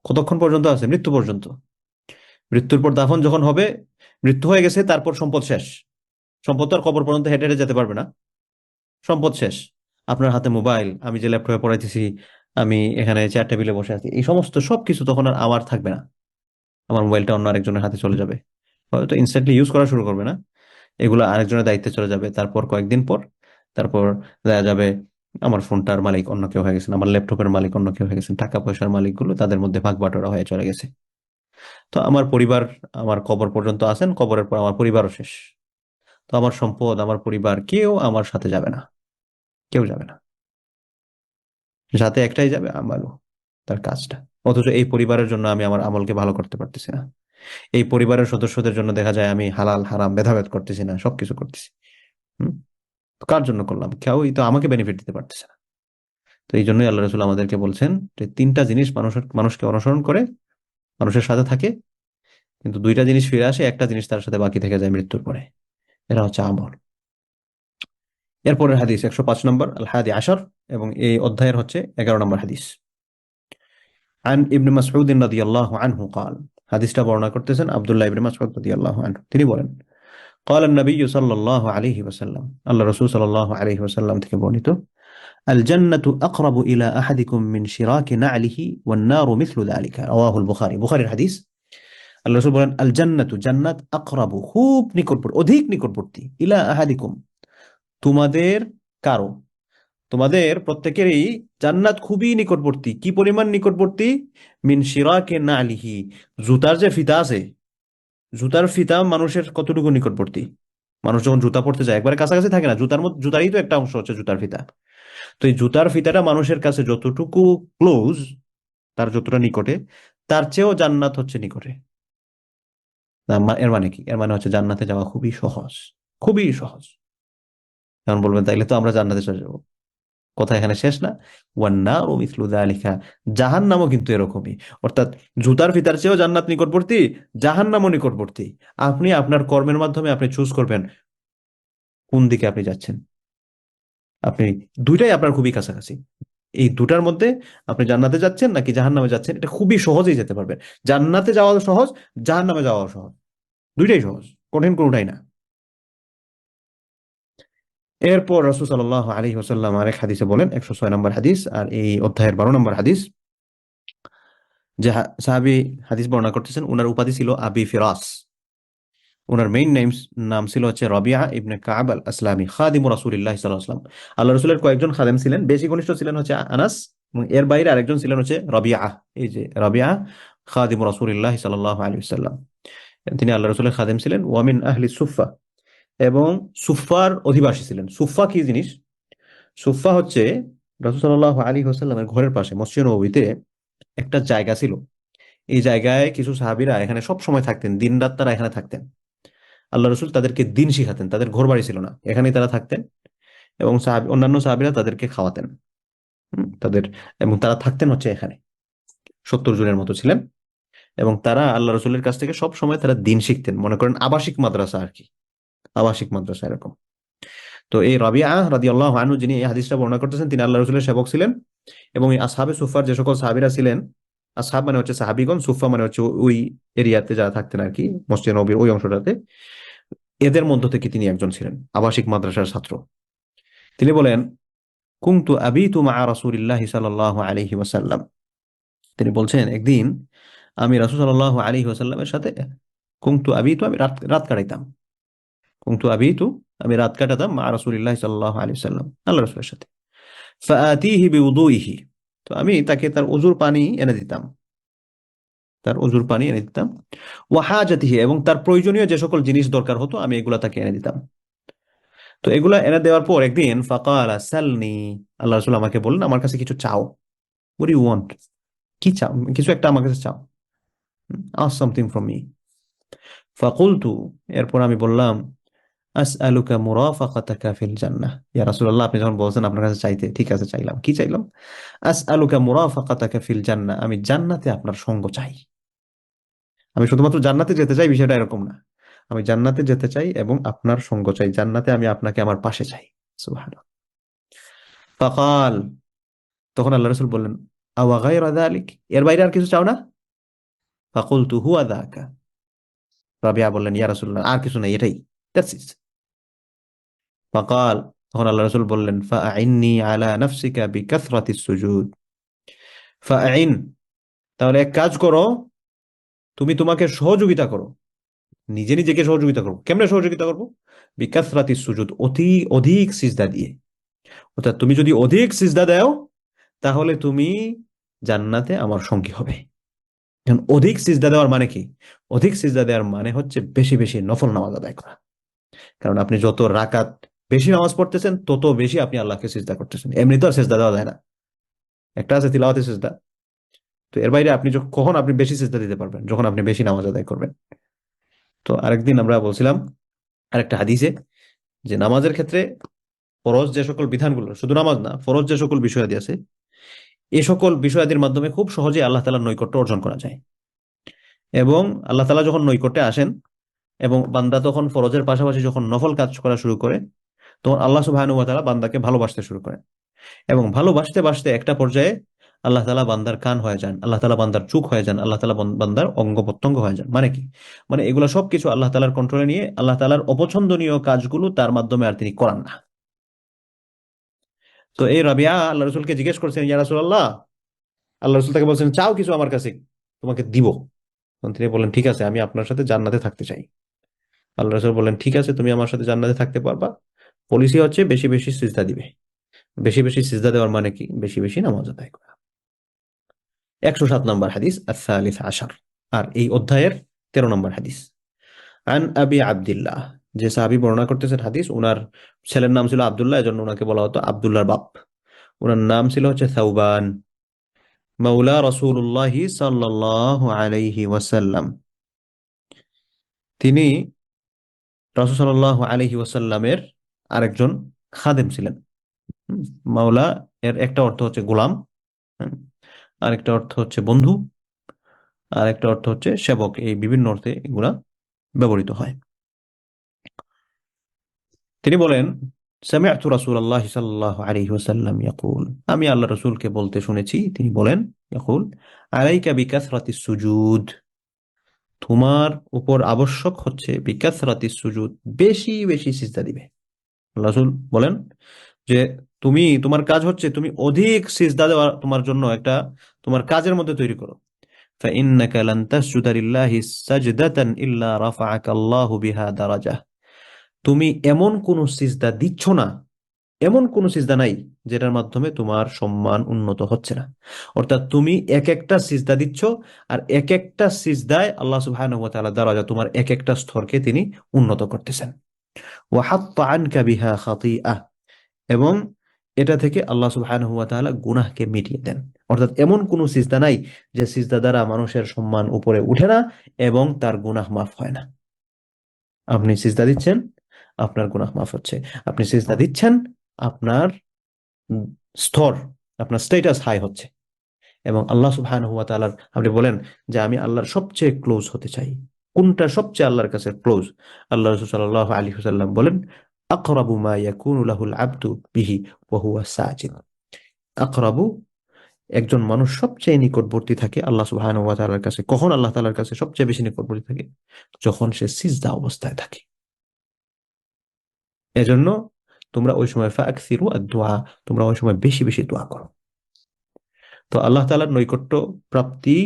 কতক্ষণ পর্যন্ত আছে? মৃত্যু পর্যন্ত। মৃত্যুর পর দাফন যখন হবে, মৃত্যু হয়ে গেছে, তারপর সম্পদ শেষ। সম্পদ তো আর কবর পর্যন্ত হেঁটে হেঁটে যেতে পারবে না, সম্পদ শেষ। আপনার হাতে মোবাইল, আমি যে ল্যাপটপে পড়াইতেছি, আমি এখানে চেয়ার টেবিলে বসে আছি, এই সমস্ত সবকিছু তখন আর আমার থাকবে না। আমার মোবাইলটা অন্য আরেকজনের হাতে চলে যাবে, হয়তো ইনস্ট্যান্টলি ইউজ করা শুরু করবে না, এগুলো আরেকজনের দায়িত্বে চলে যাবে। তারপর কয়েকদিন পর, তারপর দেখা যাবে আমার ফোনটার মালিক অন্য কেউ হয়ে গেছেন, আমার ল্যাপটপের মালিক অন্য কেউ হয়ে গেছেন, টাকা পয়সার মালিকগুলো তাদের মধ্যে ভাগ বাটোয়ারা হয়ে চলে গেছে। তো আমার পরিবার আমার কবর পর্যন্ত আছেন, কবরের পর আমার পরিবারও শেষ। তো আমার সম্পদ, আমার পরিবার, কেউ আমার সাথে যাবে না, কেউ যাবে না। সাথে একটাই যাবে, আমালু, তার কাজটা। অথচ এই পরিবারের জন্য আমি আমার আমলকে ভালো করতে পারতেছি না। এই পরিবারের সদস্যদের জন্য দেখা যায় আমি হালাল হারাম ভেদাভেদ করতেছি না, সবকিছু করতেছি। হম কার জন্য করলাম? কেউই তো আমাকে বেনিফিট দিতে পারতেছে না। তো এই জন্যই আল্লাহ রাসূল আমাদেরকে বলছেন যে 3টা জিনিস মানুষকে অনুসরণ করে, মানুষের সাথে থাকে, কিন্তু 2টা জিনিস ফিরে আসে, একটা জিনিস তার সাথে বাকি থেকে যায় মৃত্যুর পরে। এরা হচ্ছে আমল। এরপরের হাদিস 105 নম্বর, আল হাদি আশর, এবং এই অধ্যায়ের হচ্ছে 11 নম্বর হাদিস। আন ইবনে মাসউদ রাদিয়াল্লাহু আনহু قال, হাদিসটা বর্ণনা করতেছেন আব্দুল্লাহ ইবনে মাসউদ রাদিয়াল্লাহু আনহু। তিনি বলেন, قال النبي صلى الله عليه وسلم, আল্লাহ রাসূল সাল্লাল্লাহু আলাইহি ওয়াসাল্লাম থেকে বর্ণিত, আল জান্নাতু আকরাবু ইলা আহাদিকুম মিন শিরাকি না'লিহি ওয়ান নারু মিথলু যালিকা, রাওয়াহুল বুখারী, বুখারীর হাদিস। আল্লাহ রাসূল বলেন, আল জান্নাতু, জান্নাত, আকরাবু, খুব নিকটবর্তী, অধিক নিকটবর্তী, ইলা আহাদিকুম, তোমাদের কারো, তোমাদের প্রত্যেকেরই জান্নাত খুবই নিকটবর্তী। কি পরিমাণ নিকটবর্তী? মিন শিরাকি না'লিহি, জুতার যে ফিতা আছে, জুতার ফিতা মানুষের কতটুকু নিকটবর্তী? মানুষ যখন জুতা পড়তে যায় একবারে কাছাকাছি থাকে না, জুতার মধ্যে, জুতারই তো একটা অংশ হচ্ছে জুতার ফিতা। তো এই জুতার ফিতাটা মানুষের কাছে যতটুকু ক্লোজ, তার যতটা নিকটে, তার চেয়েও জান্নাত হচ্ছে নিকটে। এর মানে কি? এর মানে হচ্ছে জান্নাতে যাওয়া খুবই সহজ, খুবই সহজ। কারণ বলবেন তাইলে তো আমরা জান্নাতে চলে যাবো। কথা এখানে শেষ না। ওয়ান্নারু মিসলু যালিকা, জাহান্নামও কিন্তু এরকমই। অর্থাৎ জুতার ফিতার চেয়েও জান্নাত নিকটবর্তী, জাহান্নামও নিকটবর্তী। আপনি আপনার কর্মের মাধ্যমে আপনি চুজ করবেন কোন দিকে আপনি যাচ্ছেন। আপনি দুইটাই আপনার খুবই কাছাকাছি। এই দুটার মধ্যে আপনি জান্নাতে যাচ্ছেন নাকি জাহান্নামে যাচ্ছেন, এটা খুবই সহজেই যেতে পারবেন। জান্নাতে যাওয়া সহজ, জাহান্নামে যাওয়া সহজ, দুইটাই সহজ, কঠিন কোনটাই না। এরপর রাসূল সাল্লাল্লাহু আলাইহি ওয়াসাল্লাম আরেক হাদিসে বলেন, 106 নম্বর হাদিস আর এই অধ্যায়ের 12 নম্বর হাদিস, যে সাহাবী হাদিস বর্ণনা করতেছেন, ওনার উপাধি ছিল আবি ফিরাস। ওনার মেইন নাম ছিল হচ্ছে রবিয়া ইবনে কাব আল আসলামি, খাদিমু রাসূলিল্লাহ সাল্লাল্লাহু আলাইহি ওয়াসাল্লাম। আল্লাহ রাসূলের কয়েকজন খাদেম ছিলেন, বেশি ঘনিষ্ঠ ছিলেন হচ্ছে আনাস, এবং এর বাইরে আরেকজন ছিলেন হচ্ছে রবিয়া। এই যে রবিয়া, খাদিমু রাসূলিল্লাহ সাল্লাল্লাহু আলাইহি ওয়াসাল্লাম, তিনি আল্লাহ রাসূলের খাদেম ছিলেন। ওয়ামিন আহলি সুফা, এবং সুফার অধিবাসী ছিলেন। সুফা কি জিনিস? সুফা হচ্ছে রাসূল সাল্লাল্লাহু আলাইহি ওয়াসাল্লামের ঘরের পাশে মসজিদ নববীতে একটা জায়গা ছিল। এই জায়গায় কিছু সাহাবীরা এখানে সব সময় থাকতেন, দিন রাত তারা এখানে থাকতেন। আল্লাহ রসুল তাদেরকে দিন শিখাতেন, তাদের ঘর বাড়ি ছিল না, এখানেই তারা থাকতেন। এবং অন্যান্য সাহাবীরা তাদেরকে খাওয়াতেন। তাদের, এবং তারা থাকতেন হচ্ছে এখানে, 70 জনের মতো ছিলেন। এবং তারা আল্লাহ রসুলের কাছ থেকে সব সময় তারা দিন শিখতেন, মনে করেন আবাসিক মাদ্রাসা আর কি, আবাসিক মাদ্রাসা এরকম। তো এই রাবিআ রাদিয়াল্লাহু আনহু, যিনি এই হাদিসটা বর্ণনা করতেছেন, তিনি আল্লাহ রসুলের সেবক ছিলেন। এবং এই আসহাবে সুফার যে সকল সাহাবীরা ছিলেন, আসহাব মানে হচ্ছে সাহাবীগণ, সুফা মানে হচ্ছে ওই এরিয়াতে যারা থাকতেন আর কি, মসজিদ নববীর ওই অংশটাতে, এদের মধ্য থেকে তিনি একজন ছিলেন, আবাসিক মাদ্রাসার ছাত্র। তিনি বলেন, কুনতু আবিতু মা রাসূলিল্লাহি সাল্লাল্লাহু আলাইহি ওয়াসাল্লাম, তিনি বলছেন একদিন আমি রাসূল সাল্লাল্লাহু আলাইহি ওয়াসাল্লামের সাথে, কুনতু আবিতু, আমি রাত রাত কাটাইতাম, কুনতু আবিতু, আমি রাত কাটাতাম মা রাসূলিল্লাহি সাল্লাল্লাহু আলাইহি ওয়াসাল্লাম, আল্লাহ রাসূলের সাথে। ফাআতিহি বিউদুইহি, তো আমি তাকে তার ওযুর পানি এনে দিতাম, তার ওযুর পানি এনে দিতাম। ওয়া হাজাতিহি, এবং তার প্রয়োজনীয় যে সকল জিনিস দরকার হতো আমি এগুলা তাকে এনে দিতাম। তো এগুলা এনে দেওয়ার পর একদিন ফাকালা সালনি, আল্লাহ রাসূল আমাকে বললেন, আমার কাছে কিছু চাও। What you want? কি চাও? কিছু একটা আমার কাছে চাও, আস্ক সামথিং ফ্রম মি। ফাকুলতু, এরপর আমি বললাম, আসআলুকা মুরাফাকাতাকা ফিল জান্নাহ। ইয়া রাসূলুল্লাহ, আপনি যখন বলছেন আপনার কাছে চাইতে, ঠিক আছে চাইলাম। কি চাইলাম? আসআলুকা মুরাফাকাতাকা ফিল জান্নাহ, আমি জান্নাতে আপনার সঙ্গ চাই। আমি শুধুমাত্র জান্নাতে যেতে চাই বিষয়টা এরকম না, আমি জান্নাতে যেতে চাই এবং আপনার সঙ্গ চাই, জান্নাতে আমি আপনাকে আমার পাশে চাই। সুবহানাল্লাহ। ফাকাল, তখন আল্লাহ রাসূল বললেন, আওয়া গায়রা যালিক, এর বাইরে আর কিছু চাও না? ফাকুলতু হুয়া যাকা, রাবিয়া বললেন, ইয়া রাসূলুল্লাহ, আর কিছু নাই, এটাই, দ্যাটস ইট। ফাকাল, তখন আল্লাহ রাসূল বললেন, ফাআইন্নি আলা নাফসিকা বিকাসরাতিস সুজুদ। ফাআইন, তাহলে এক কাজ করো, তুমি তোমাকে সহযোগিতা করো, নিজে নিজেকে সহযোগিতা করো। কেমনে সহযোগিতা করবো? বিকাসরাতিস সুজুদ, অতি অধিক সিজদা দিয়ে। অর্থাৎ তুমি যদি অধিক সিজদা দাও তাহলে তুমি জান্নাতে আমার সঙ্গী হবে। এখন অধিক সিজদা দেওয়ার মানে কি? অধিক সিজদা দেওয়ার মানে হচ্ছে বেশি বেশি নফল নামাজ আদায় করা। কারণ আপনি যত রাকাত বেশি নামাজ পড়তেছেন তত বেশি আপনি আল্লাহকে সিজদা করতেছেন। এমনি তো আর সিজদা দেওয়া যায় না, একটা আছে তিলাওয়াতে সিজদা, তো এর বাইরে আপনি কখন আপনি বেশি সিজদা দিতে পারবেন? যখন আপনি বেশি নামাজ আদায় করবেন। তো আরেকদিন আমরা বলছিলাম আরেকটা হাদিসে, যে নামাজের ক্ষেত্রে ফরজ যে সকল বিধানগুলো, শুধু নামাজ না, ফরজ যে সকল বিষয়াদি আছে, এই সকল বিষয়াদির মাধ্যমে খুব সহজে আল্লাহ তাআলার নৈকট্য অর্জন করা যায়। এবং আল্লাহ তাআলা যখন নৈকট্যে আসেন এবং বান্দা তখন ফরজের পাশাপাশি যখন নফল কাজ করা শুরু করে, তখন আল্লাহ সুবহানাহু ওয়া তাআলা বান্দাকে ভালোবাসতে শুরু করেন। এবং ভালোবাসতে বাসতে একটা পর্যায়ে আল্লাহ তাআলা বান্দার কান হয়ে যান, আল্লাহ তাআলা বান্দার চোখ হয়ে যান, আল্লাহ তাআলা বান্দার অঙ্গ প্রত্যঙ্গ হয়ে যান। মানে কি? মানে এগুলো সবকিছু আল্লাহ তাআলার কন্ট্রোলে নিয়ে আল্লাহ তাআলার অপছন্দনীয় কাজগুলো তার মাধ্যমে আর তিনি করান না। তো এই রাবিয়া আল্লাহ রাসূলকে জিজ্ঞেস করছেন, ইয়া রাসূলুল্লাহ, আল্লাহ রাসূল তাকে বলছেন, চাও কিছু আমার কাছে, তোমাকে দিব। তখন তিনি বললেন, ঠিক আছে, আমি আপনার সাথে জান্নাতে থাকতে চাই। আল্লাহ রাসূল বললেন, ঠিক আছে, তুমি আমার সাথে জান্নাতে থাকতে পারবা, পলিসি হচ্ছে বেশি বেশি সিজদা দিবে। বেশি বেশি সিজদা দেওয়ার মানে কি? বেশি বেশি নামাজ আদায় করা। 107 নম্বর হাদিস, আস-সালিস আশার, আর এই অধ্যায়ের 13 নম্বর হাদিস। আন আবি আব্দুল্লাহ, যে সাহাবী বর্ণনা করতেছেন হাদিস, উনার ছেলের নাম ছিল আব্দুল্লাহ, এজন্য উনাকে বলা হতো আব্দুল্লাহর বাপ। উনার নাম ছিল হচ্ছে সাউবান। মাওলা রাসূলুল্লাহ সাল্লাল্লাহু আলাইহি ওয়াসাল্লাম, তিনি রাসূল সাল্লাল্লাহু আলাইহি ওয়াসাল্লামের আরেকজন খাদেম ছিলেন। হুম, মাওলা এর একটা অর্থ হচ্ছে গোলাম, হুম, আরেকটা অর্থ হচ্ছে বন্ধু, আর একটা অর্থ হচ্ছে সেবক। এই বিভিন্ন অর্থে এগুলা ব্যবহৃত হয়। তিনি বলেন, সামি'তু রাসূলুল্লাহ সাল্লাল্লাহু আলাইহি ওয়াসাল্লাম ইয়াকুল, আমি আল্লাহ রাসূলকে বলতে শুনেছি, তিনি বলেন, ইয়াকুল আলাইকা বিকাসরাতিস সুজুদ, তোমার উপর আবশ্যক হচ্ছে বিকাসরাতিস সুজুদ, বেশি বেশি সিজদা দিবে। আল্লাহ রাসূল বলেন যে তোমার কাজ হচ্ছে তুমি অধিক সিজদা দেওয়া তোমার জন্য একটা তোমার কাজের মধ্যে তৈরি করো। ফাইন্নাকা লান তাসজুদা লিল্লাহি সাজদাতান ইল্লা রাফা'াকা আল্লাহু বিহা দারাজাহ, তুমি এমন কোন সিজদা দিচ্ছ না, এমন কোন সিজদা নাই যেটার মাধ্যমে তোমার সম্মান উন্নত হচ্ছে না। অর্থাৎ তুমি এক একটা সিজদা দিচ্ছ, আর এক একটা সিজদায় আল্লাহ সুবহানাহু ওয়া তাআলা দারাজা, তোমার এক একটা স্তরকে তিনি উন্নত করতেছেন। ওয়া হাত্তা আনকা বিহা খাতিআহ, এবং এটা থেকে আল্লাহ সুবহানাহু ওয়া তাআলা গুনাহকে মিটিয়ে দেন। অর্থাৎ এমন কোন সিজদা নাই যে সিজদা দ্বারা মানুষের সম্মান উপরে উঠে না এবং তার গুনাহ মাফ হয় না। আপনি সিজদা দিচ্ছেন, আপনার গুনাহ মাফ হচ্ছে। আপনি সিজদা দিচ্ছেন, আপনার স্তর, আপনার স্ট্যাটাস হাই হচ্ছে। এবং আল্লাহ সুবহানাহু ওয়া তাআলার, আপনি বলেন যে আমি আল্লাহর সবচেয়ে ক্লোজ হতে চাই, কোনটা সবচেয়ে আল্লাহর কাছে ক্লোজ? আল্লাহ রাসূল সাল্লাল্লাহু আলাইহি ওয়াসাল্লাম বলেন, আকরাবু মা ইয়াকুনু লাহুল আবদু বিহি ওয়া হুয়া সাজিদ। আকরাবু, একজন মানুষ সবচেয়ে নিকটবর্তী থাকে আল্লাহ সুবহানাহু ওয়া তাআলার কাছে। কখন আল্লাহ তাআলার কাছে সবচেয়ে বেশি নিকটবর্তী থাকে? যখন সে সিজদা অবস্থায় থাকে। এজন্য তোমরা ওই সময় ফাকসিরু আদ-দুআ, তোমরা ওই সময় বেশি বেশি দোয়া করো। তো আল্লাহ তাআলার নৈকট্য প্রাপ্তি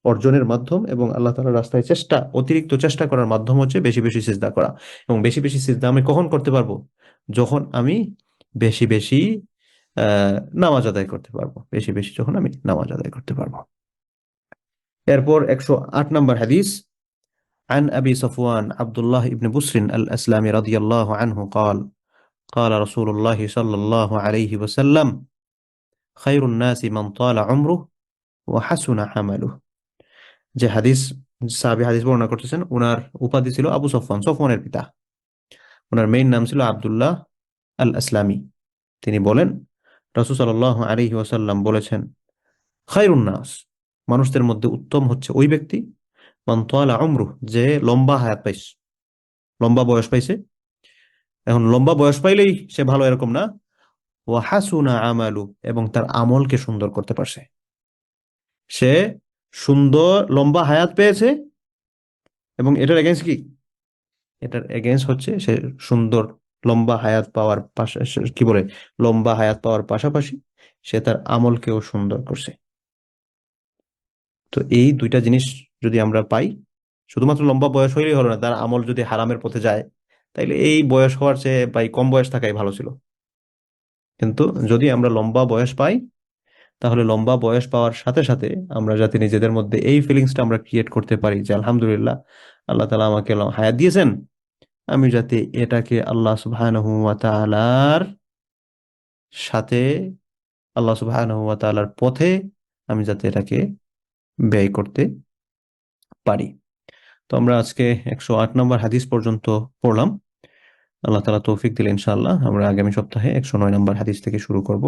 অর্জনের মাধ্যম এবং আল্লাহ তাআলার রাস্তায় অতিরিক্ত চেষ্টা করার মাধ্যম হচ্ছে বেশি বেশি সিজদা করা। এবং বেশি বেশি সিজদা আমি কখন করতে পারবো? যখন আমি বেশি বেশি নামাজ আদায় করতে পারবো, বেশি বেশি যখন আমি নামাজ আদায় করতে পারবো। এরপর 108 নম্বর হাদিস, عن أبي صفوان عبد الله بن بسر الأسلمي رضي الله عنه قال قال رسول الله صلى الله عليه وسلم خير الناس من طال عمره وحسن عمله। যে সাহাবী হাদিস বর্ণনা করতেছেন, ওনার উপাধি ছিল আবু সফওয়ান, সফওয়ানের পিতা। ওনার মেইন নাম ছিল আব্দুল্লাহ আল আসলামি। তিনি বলেন, রাসূল সাল্লাল্লাহু আলাইহি ওয়াসাল্লাম বলেছেন, খায়রুন নাস, মানুষদের মধ্যে উত্তম হচ্ছে ওই ব্যক্তি, মান তালা উমরুহ, যে লম্বা হায়াত পাইছে, লম্বা বয়স পাইছে। এখন লম্বা বয়স পাইলেই সে ভালো এরকম না, ওয়া হাসুনা আমালু, এবং তার আমলকে সুন্দর করতে পারছে। সে সুন্দর লম্বা হায়াত পেয়েছে, এবং এটার এগেইনস্ট কি? এটার এগেইনস্ট হচ্ছে সে সুন্দর লম্বা হায়াত পাওয়ার লম্বা হায়াত পাওয়ার পাশাপাশি সে তার আমলকেও সুন্দর করছে। তো এই দুইটা জিনিস যদি আমরা পাই, শুধুমাত্র লম্বা বয়স হইলেই হলো না, তার আমল যদি হারামের পথে যায়, তাইলে এই বয়স হওয়ার চেয়ে কম বয়স থাকাই ভালো ছিল। কিন্তু যদি আমরা লম্বা বয়স পাই, তাহলে লম্বা বয়স পাওয়ার সাথে সাথে আমরা যাতে নিজেদের মধ্যে এই ফিলিংসটা আমরা ক্রিয়েট করতে পারি যে আলহামদুলিল্লাহ, আল্লাহ তাআলা আমাকে হায়াত দিয়েছেন, আমি যাতে এটাকে আল্লাহ সুবহানাহু ওয়া তাআলার সাথে, আল্লাহ সুবহানাহু ওয়া তাআলার পথে আমি যাতে এটাকে ব্যয় করতে পারি। তো আমরা আজকে 108 নম্বর হাদিস পর্যন্ত পড়লাম। আল্লাহ তাআলা তৌফিক দিলে ইনশাআল্লাহ আমরা আগামী সপ্তাহে 109 নম্বর হাদিস থেকে শুরু করব।